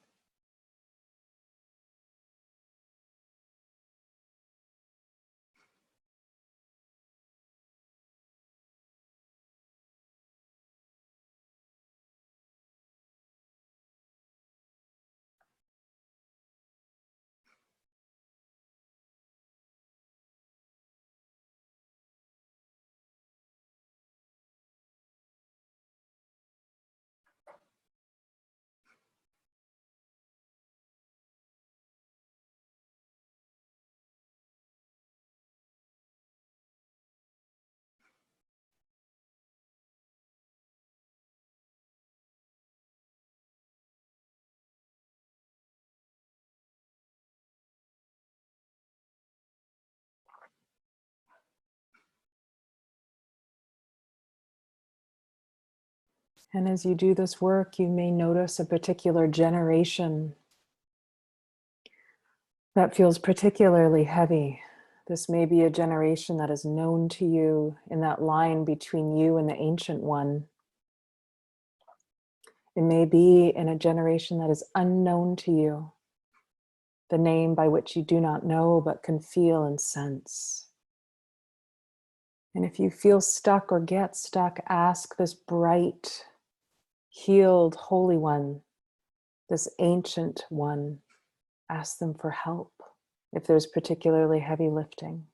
And as you do this work, you may notice a particular generation that feels particularly heavy. This may be a generation that is known to you in that line between you and the ancient one. It may be in a generation that is unknown to you, the name by which you do not know but can feel and sense. And if you feel stuck or get stuck, ask this bright, healed, holy one, this ancient one, ask them for help if there's particularly heavy lifting.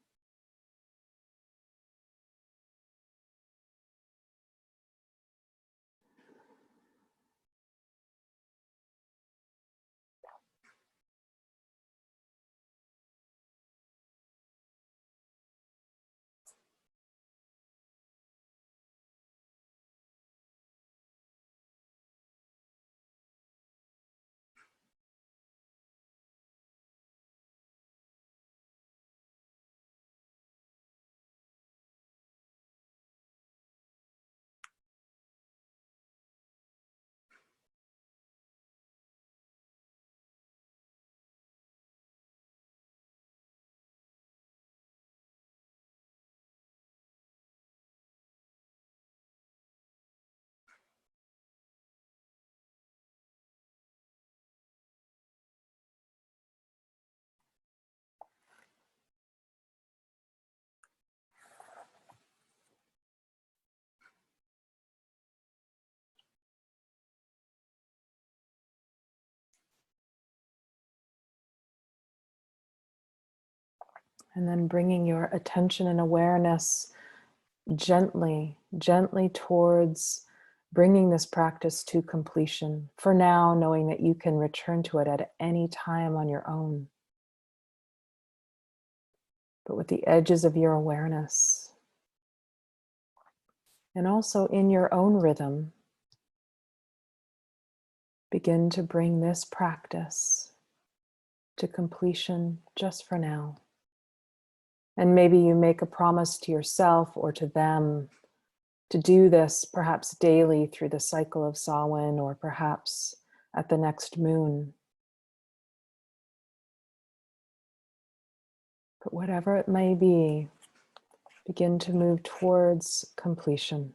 And then bringing your attention and awareness gently, gently towards bringing this practice to completion. For now, knowing that you can return to it at any time on your own. But with the edges of your awareness. And also in your own rhythm, begin to bring this practice to completion just for now. And maybe you make a promise to yourself or to them to do this perhaps daily through the cycle of Samhain, or perhaps at the next moon. But whatever it may be, begin to move towards completion.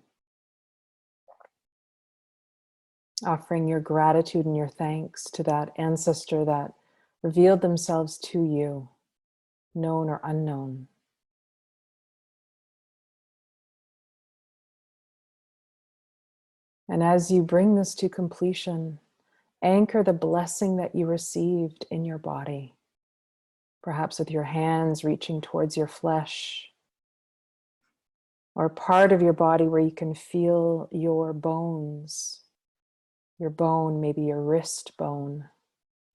Offering your gratitude and your thanks to that ancestor that revealed themselves to you, known or unknown. And as you bring this to completion, anchor the blessing that you received in your body. Perhaps with your hands reaching towards your flesh, or part of your body where you can feel your bones. Your bone, maybe your wrist bone,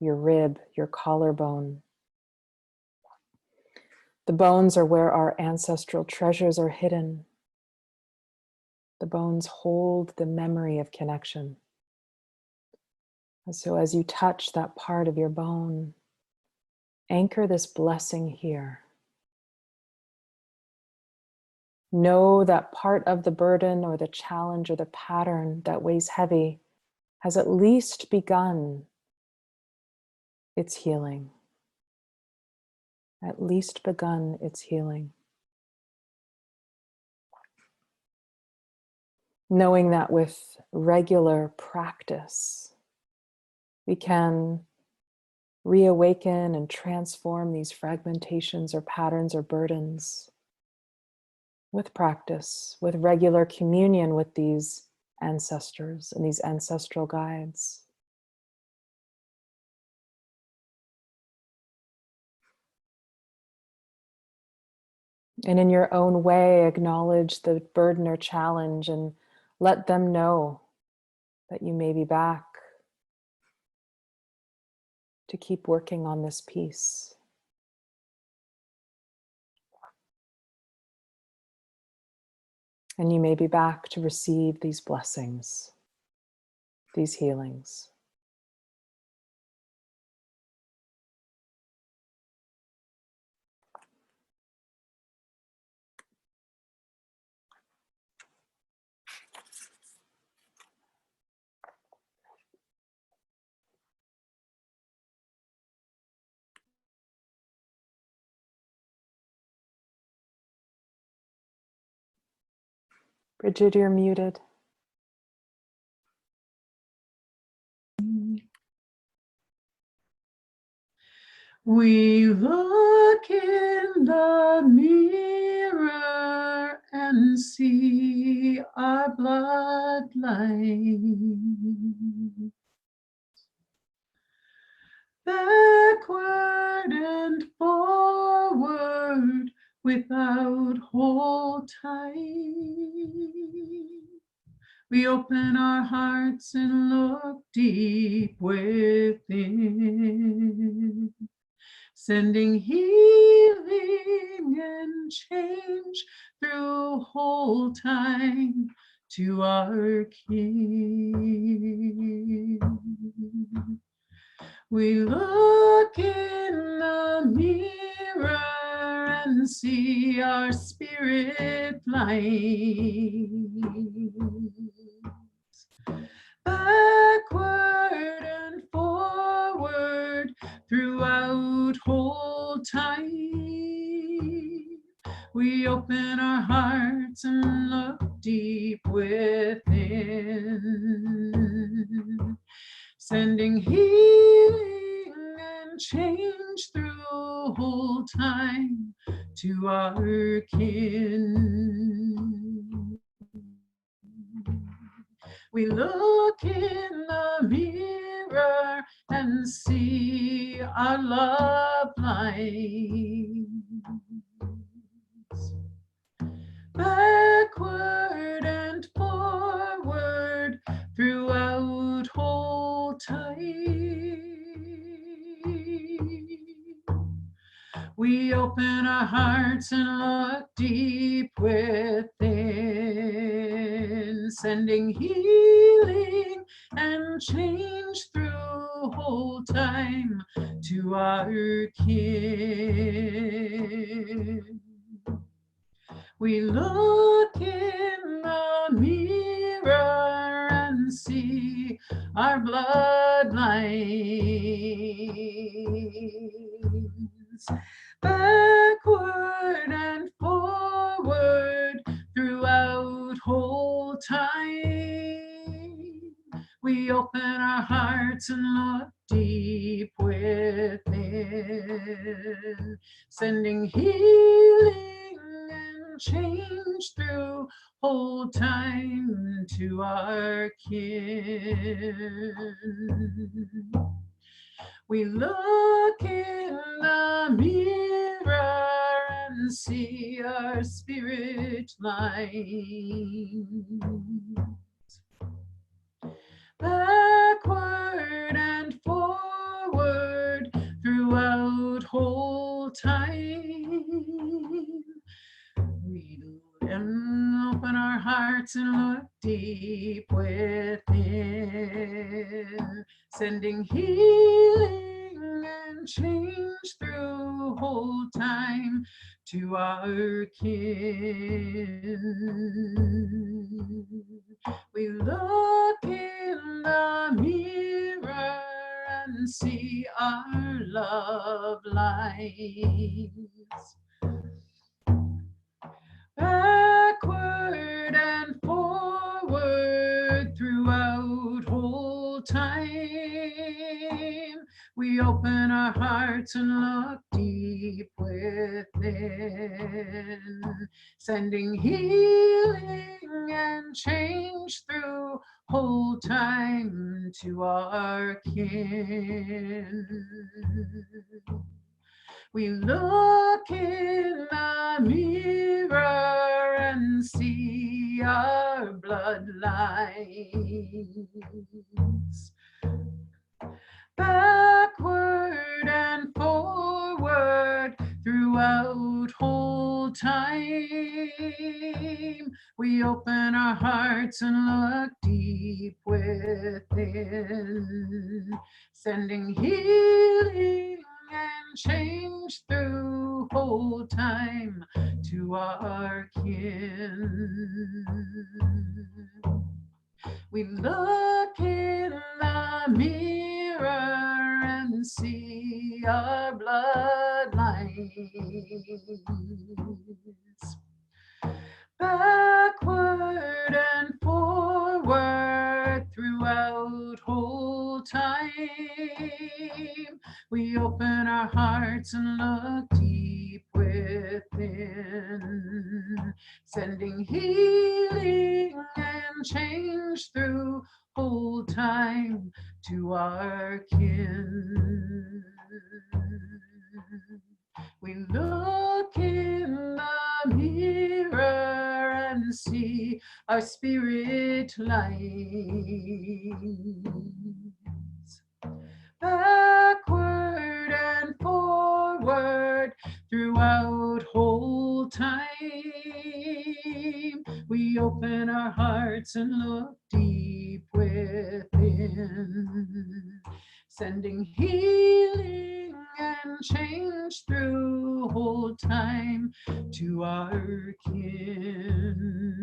your rib, your collarbone. The bones are where our ancestral treasures are hidden. The bones hold the memory of connection. And so as you touch that part of your bone, anchor this blessing here. know that part of the burden or the challenge or the pattern that weighs heavy has at least begun its healing. At least begun its healing. Knowing that with regular practice, we can reawaken and transform these fragmentations or patterns or burdens with practice, with regular communion with these ancestors and these ancestral guides. And in your own way, acknowledge the burden or challenge and let them know that you may be back to keep working on this piece. And you may be back to receive these blessings, these healings. Bridget, you're muted. We look in the mirror and see our bloodline. Backward and forward without hold tight. We open our hearts and look deep within, sending healing and change through whole time to our King. We look in the mirror and see our spirit lines. Backward and forward throughout whole time. We open our hearts and look deep within, sending healing and change through whole time to our kin. We look in the mirror and see our love lines. Backward and forward throughout whole time. We open our hearts and look deep within, sending healing and change through whole time to our kin. We look in the mirror and see our bloodlines. Backward and forward throughout whole time. We open our hearts and look deep within, sending healing and change through whole time to our kin. We look in the mirror and see our spirit lines. Backward and forward throughout whole time. We open our hearts and look deep within, sending healing and change through whole time to our kin. We look in the mirror and see our love lines. Backward and forward throughout whole time, we open our hearts and look deep within, sending healing and change through whole time to our kin. We look in the mirror and see our bloodlines. Backward and forward throughout whole time, we open our hearts and look deep within, sending healing and change through whole time to our kin. We look in the mirror and see our bloodlines. Backward and forward throughout whole time, we open our hearts and look deep within, sending healing and change through whole time to our kin. We look in the mirror and see our spirit lines. Backward and forward throughout whole time, we open our hearts and look deep within, sending healing and change through whole time to our kin.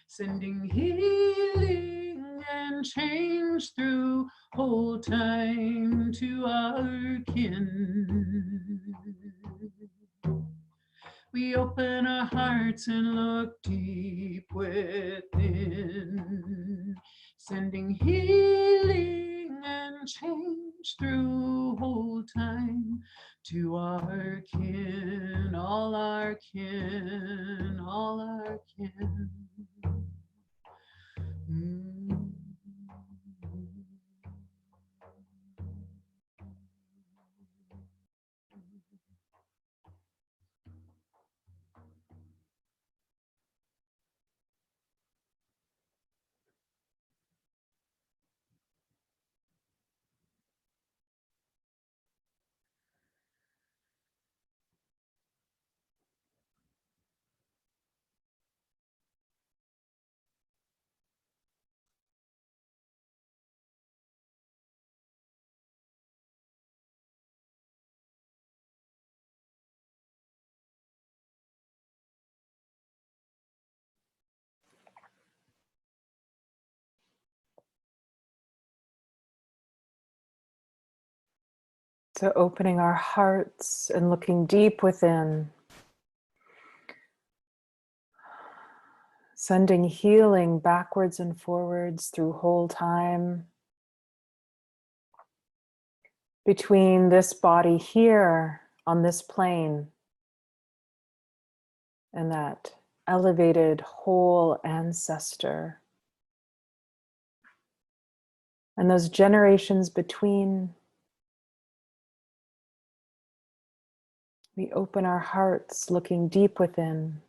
Sending healing and change through whole time to our kin. We open our hearts and look deep within, sending healing and change through whole time to our kin, all our kin, all our kin. So opening our hearts and looking deep within, sending healing backwards and forwards through whole time, between this body here on this plane and that elevated whole ancestor, and those generations between, We open our hearts, looking deep within,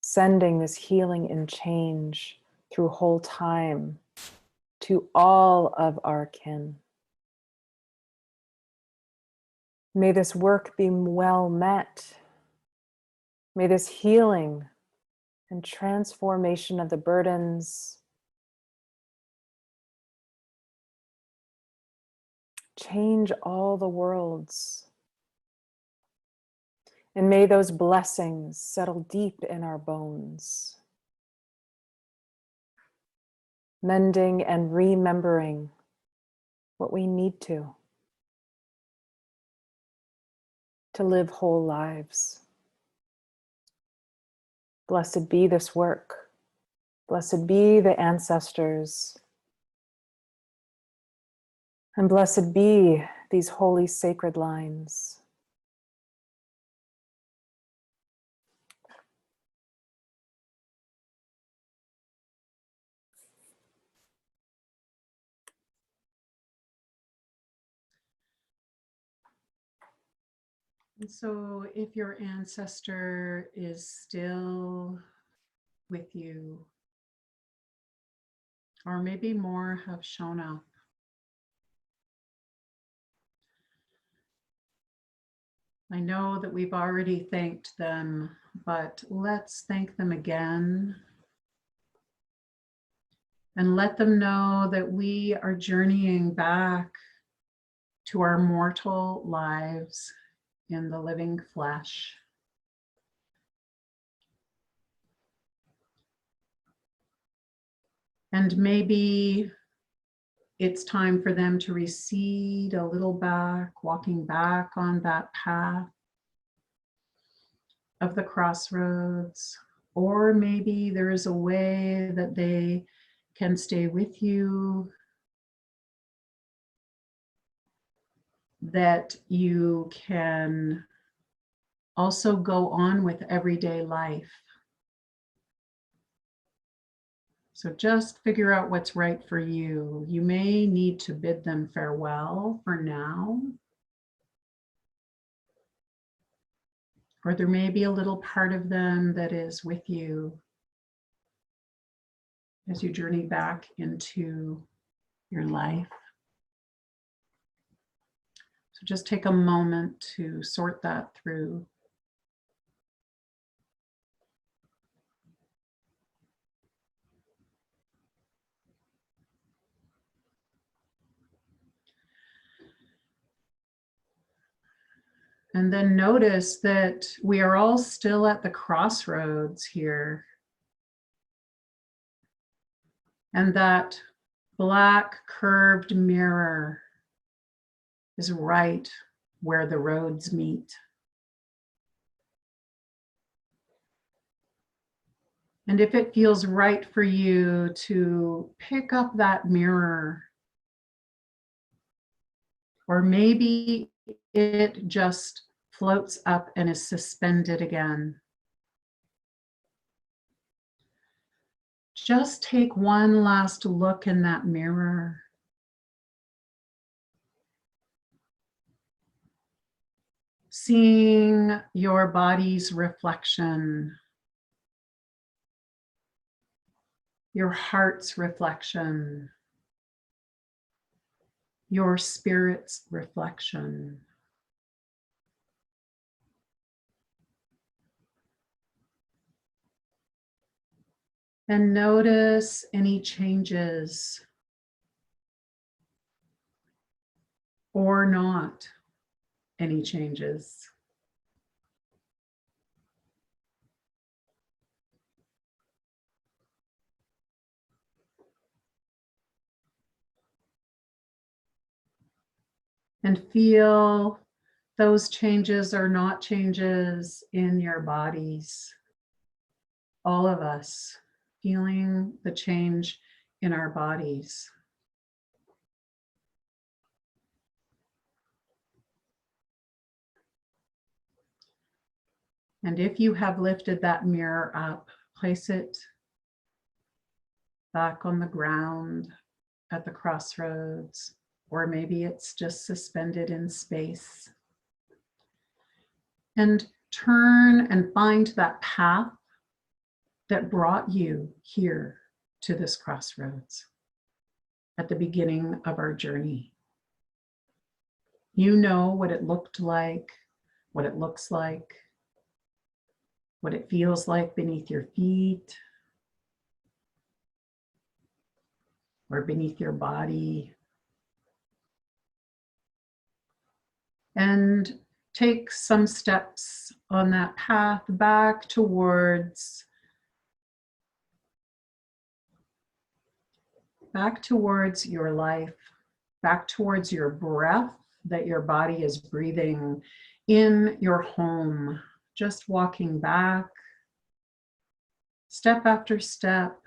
sending this healing and change through whole time to all of our kin. May this work be well met. May this healing and transformation of the burdens change all the worlds. And may those blessings settle deep in our bones, mending and remembering what we need to live whole lives. Blessed be this work. Blessed be the ancestors. And blessed be these holy sacred lines. And so if your ancestor is still with you, or maybe more have shown up, I know that we've already thanked them, but let's thank them again. And let them know that we are journeying back to our mortal lives in the living flesh. And maybe it's time for them to recede a little back, walking back on that path of the crossroads. Or maybe there is a way that they can stay with you, that you can also go on with everyday life. So just figure out what's right for you. You may need to bid them farewell for now. Or there may be a little part of them that is with you as you journey back into your life. So just take a moment to sort that through. And then notice that we are all still at the crossroads here. And that black curved mirror is right where the roads meet. And if it feels right for you to pick up that mirror, or maybe it just floats up and is suspended again. Just take one last look in that mirror. Seeing your body's reflection, your heart's reflection, your spirit's reflection. And notice any changes or not any changes. And feel those changes or not changes in your bodies. All of us feeling the change in our bodies. And if you have lifted that mirror up, place it back on the ground at the crossroads, or maybe it's just suspended in space. and turn and find that path that brought you here to this crossroads at the beginning of our journey. You know what it looked like, what it looks like, what it feels like beneath your feet or beneath your body. And take some steps on that path back towards your life, back towards your breath that your body is breathing in your home. Just walking back, step after step,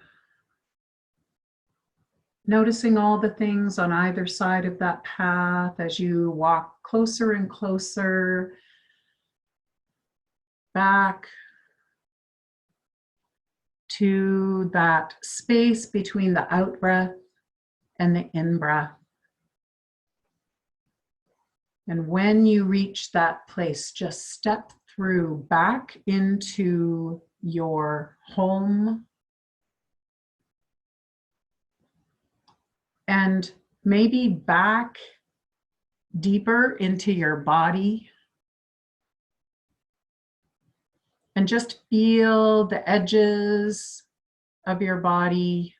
noticing all the things on either side of that path as you walk closer and closer back to that space between the out breath and the in breath. And when you reach that place, just step through back into your home and maybe back deeper into your body. And just feel the edges of your body.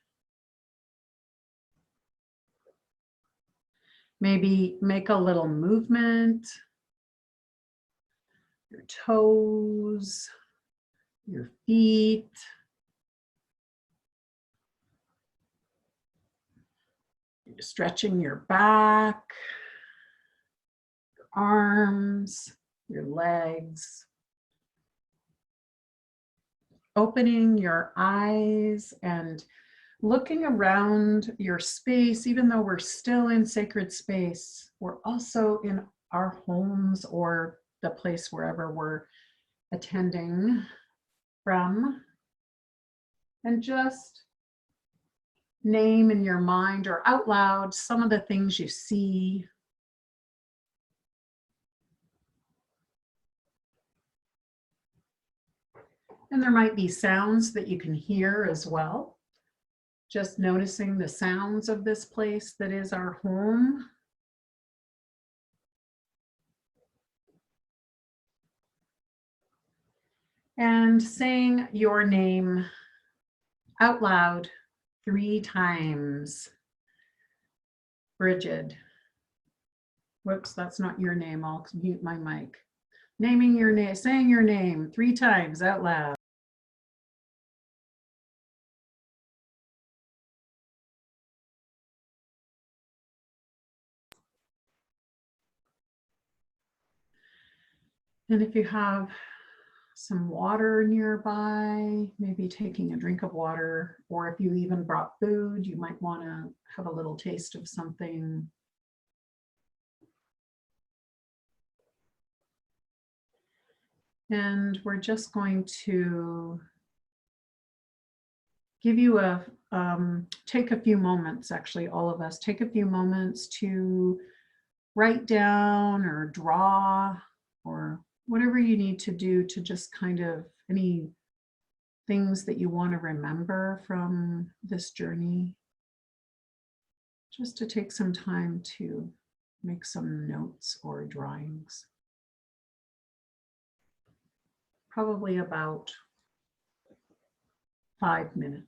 Maybe make a little movement. Your toes, your feet. You're stretching your back, your arms, your legs. Opening your eyes and looking around your space. Even though we're still in sacred space, we're also in our homes or the place wherever we're attending from. And just name in your mind or out loud some of the things you see. And there might be sounds that you can hear as well. Just noticing the sounds of this place that is our home. And saying your name out loud 3 times. Bridget. Whoops, that's not your name. I'll mute my mic. Naming your name, saying your name 3 times out loud. And if you have some water nearby, maybe taking a drink of water, or if you even brought food, you might want to have a little taste of something. And we're just going to give you take a few moments, actually, all of us, take a few moments to write down or draw or whatever you need to do to just kind of any things that you want to remember from this journey. Just to take some time to make some notes or drawings. Probably about 5 minutes.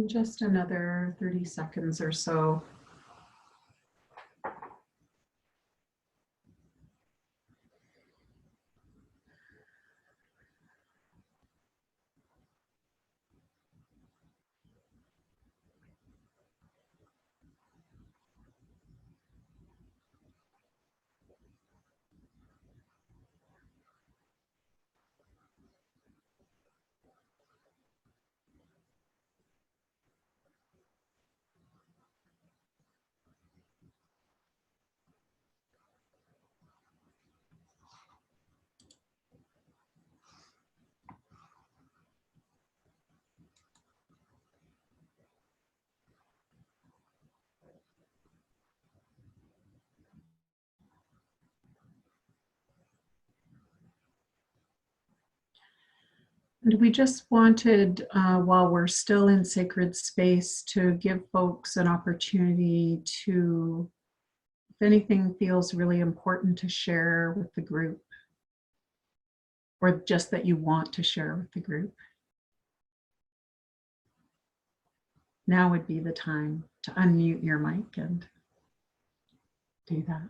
Just another 30 seconds or so. And we just wanted, while we're still in sacred space, to give folks an opportunity to, if anything feels really important to share with the group, or just that you want to share with the group. Now would be the time to unmute your mic and do that.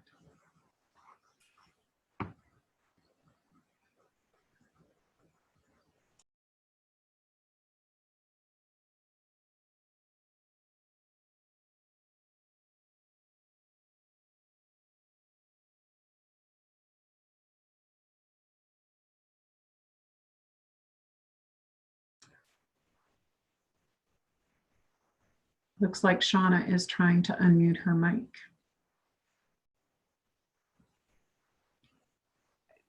Looks like Shauna is trying to unmute her mic.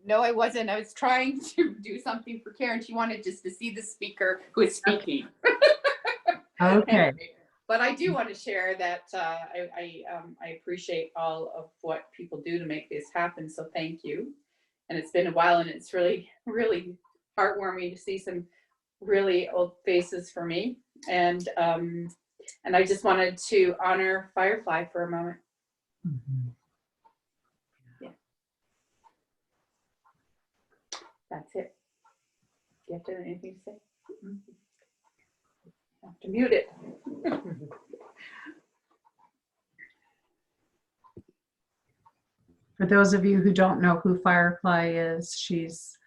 No, I wasn't. I was trying to do something for Karen. She wanted just to see the speaker who is speaking. Okay. Anyway, but I do want to share that I appreciate all of what people do to make this happen. So thank you. And it's been a while, and it's really, really heartwarming to see some really old faces for me. And I just wanted to honor Firefly for a moment. Mhm. That's it. Do you have anything to say? I have to mute it. For those of you who don't know who Firefly is, she's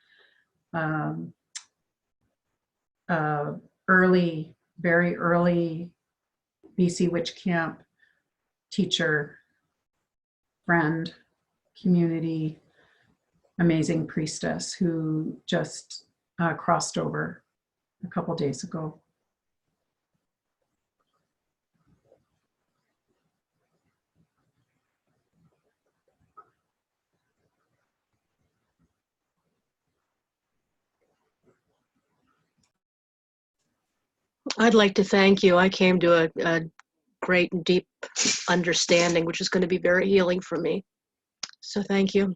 very early BC Witch Camp teacher, friend, community, amazing priestess who just crossed over a couple days ago. I'd like to thank you. I came to a great and deep understanding, which is going to be very healing for me. So thank you.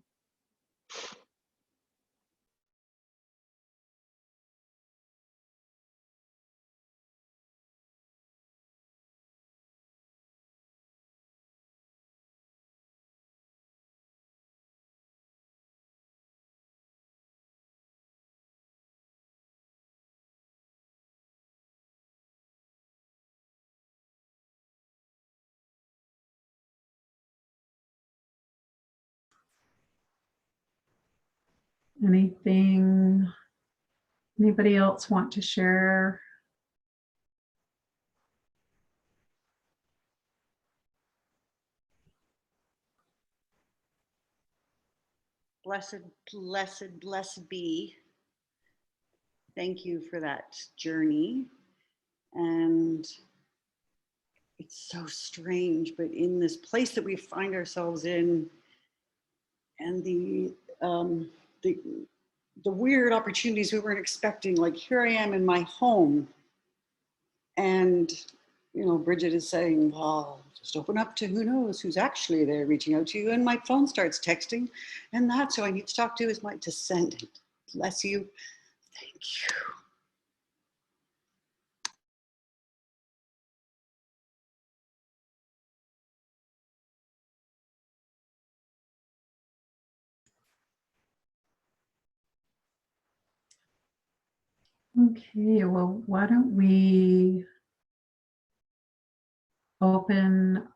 Anybody else want to share? Blessed, blessed, blessed be. Thank you for that journey. And it's so strange, but in this place that we find ourselves in, and the weird opportunities we weren't expecting, like here I am in my home, and you know, Bridget is saying, well, just open up to who knows who's actually there reaching out to you. And my phone starts texting, and that's who I need to talk to is my descendant. Bless you. Thank you. Okay, well, why don't we open,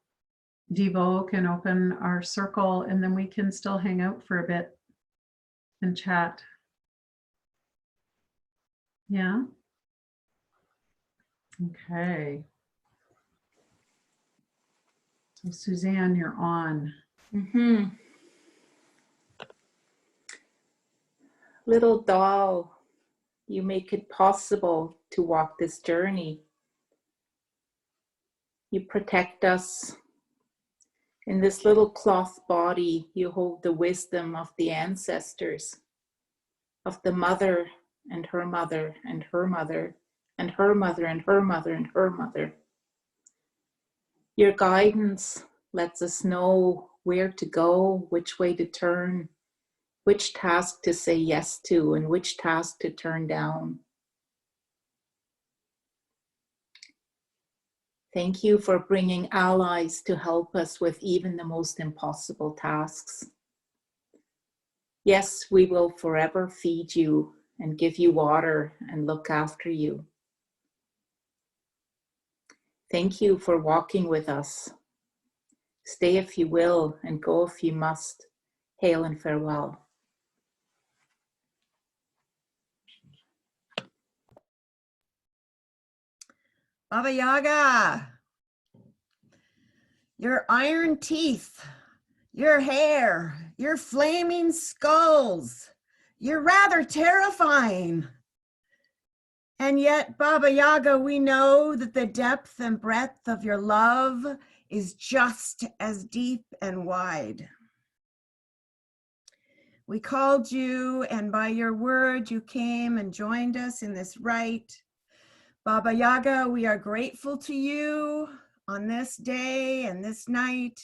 devoke and open our circle, and then we can still hang out for a bit and chat. Yeah. Okay. So Suzanne, you're on. Mm-hmm. Little doll, you make it possible to walk this journey. You protect us. In this little cloth body, you hold the wisdom of the ancestors, of the mother and her mother and her mother and her mother and her mother and her mother. Your guidance lets us know where to go, which way to turn, which task to say yes to, and which task to turn down. Thank you for bringing allies to help us with even the most impossible tasks. Yes, we will forever feed you and give you water and look after you. Thank you for walking with us. Stay if you will and go if you must. Hail and farewell. Baba Yaga, your iron teeth, your hair, your flaming skulls, you're rather terrifying. And yet, Baba Yaga, we know that the depth and breadth of your love is just as deep and wide. We called you, and by your word, you came and joined us in this rite. Baba Yaga, we are grateful to you on this day and this night.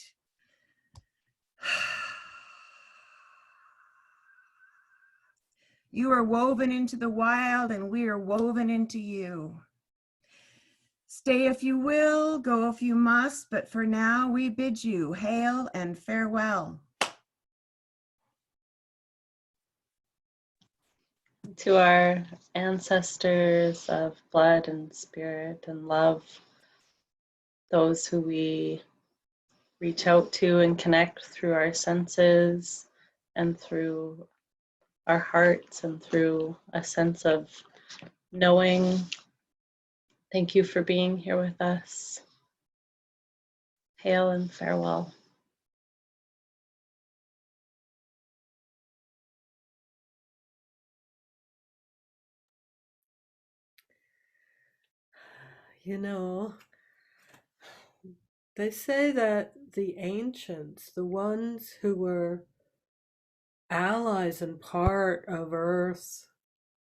You are woven into the wild, and we are woven into you. Stay if you will, go if you must, but for now we bid you hail and farewell. To our ancestors of blood and spirit and love, those who we reach out to and connect through our senses and through our hearts and through a sense of knowing. Thank you for being here with us. Hail and farewell. You know, they say that the ancients, the ones who were allies and part of Earth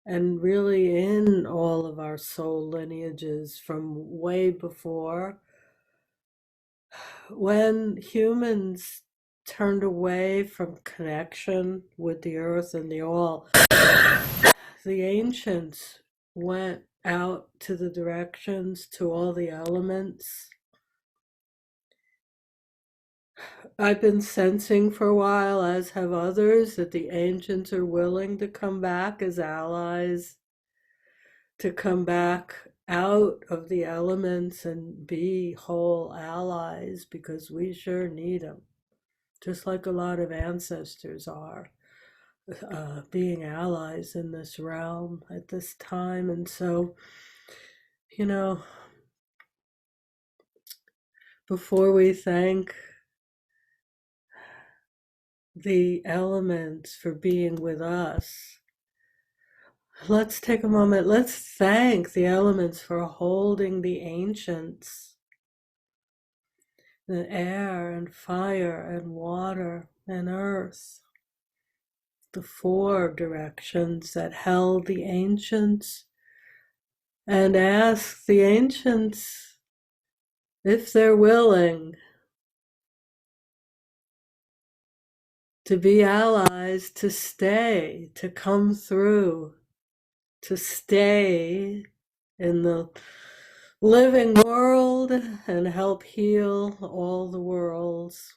and really in all of our soul lineages from way before, when humans turned away from connection with the earth and the all, the ancients went out to the directions, to all the elements. I've been sensing for a while, as have others, that the ancients are willing to come back as allies, to come back out of the elements and be whole allies, because we sure need them, just like a lot of ancestors are being allies in this realm at this time. And so, you know, before we thank the elements for being with us, let's take a moment. Let's thank the elements for holding the ancients, the air and fire and water and earth, the four directions that held the ancients, and ask the ancients if they're willing to be allies, to stay, to come through, to stay in the living world and help heal all the worlds,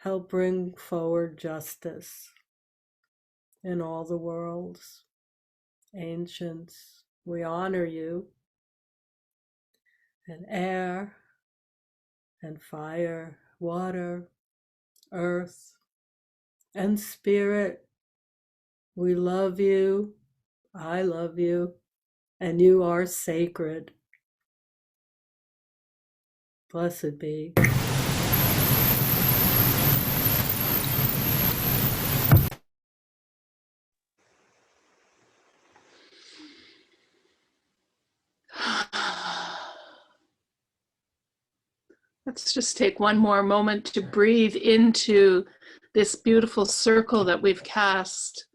help bring forward justice in all the worlds. Ancients, we honor you. And air, and fire, water, earth, and spirit. We love you. I love you. And you are sacred. Blessed be. Let's just take one more moment to breathe into this beautiful circle that we've cast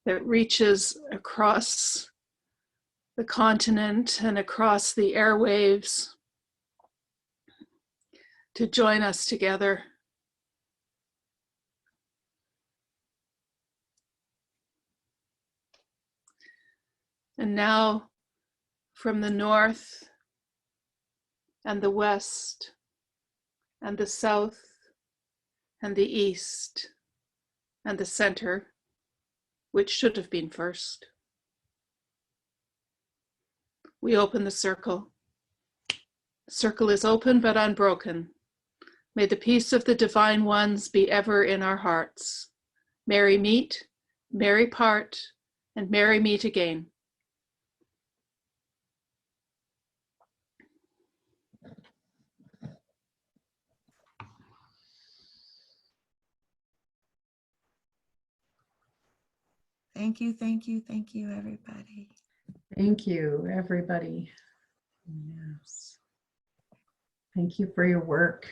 that reaches across the continent and across the airwaves to join us together. And now from the north and the west and the south and the east and the center, which should have been first, we open the circle. The circle is open but unbroken. May the peace of the divine ones be ever in our hearts. Merry meet, merry part, and merry meet again. Thank you, thank you, thank you, everybody. Thank you, everybody. Yes. Thank you for your work.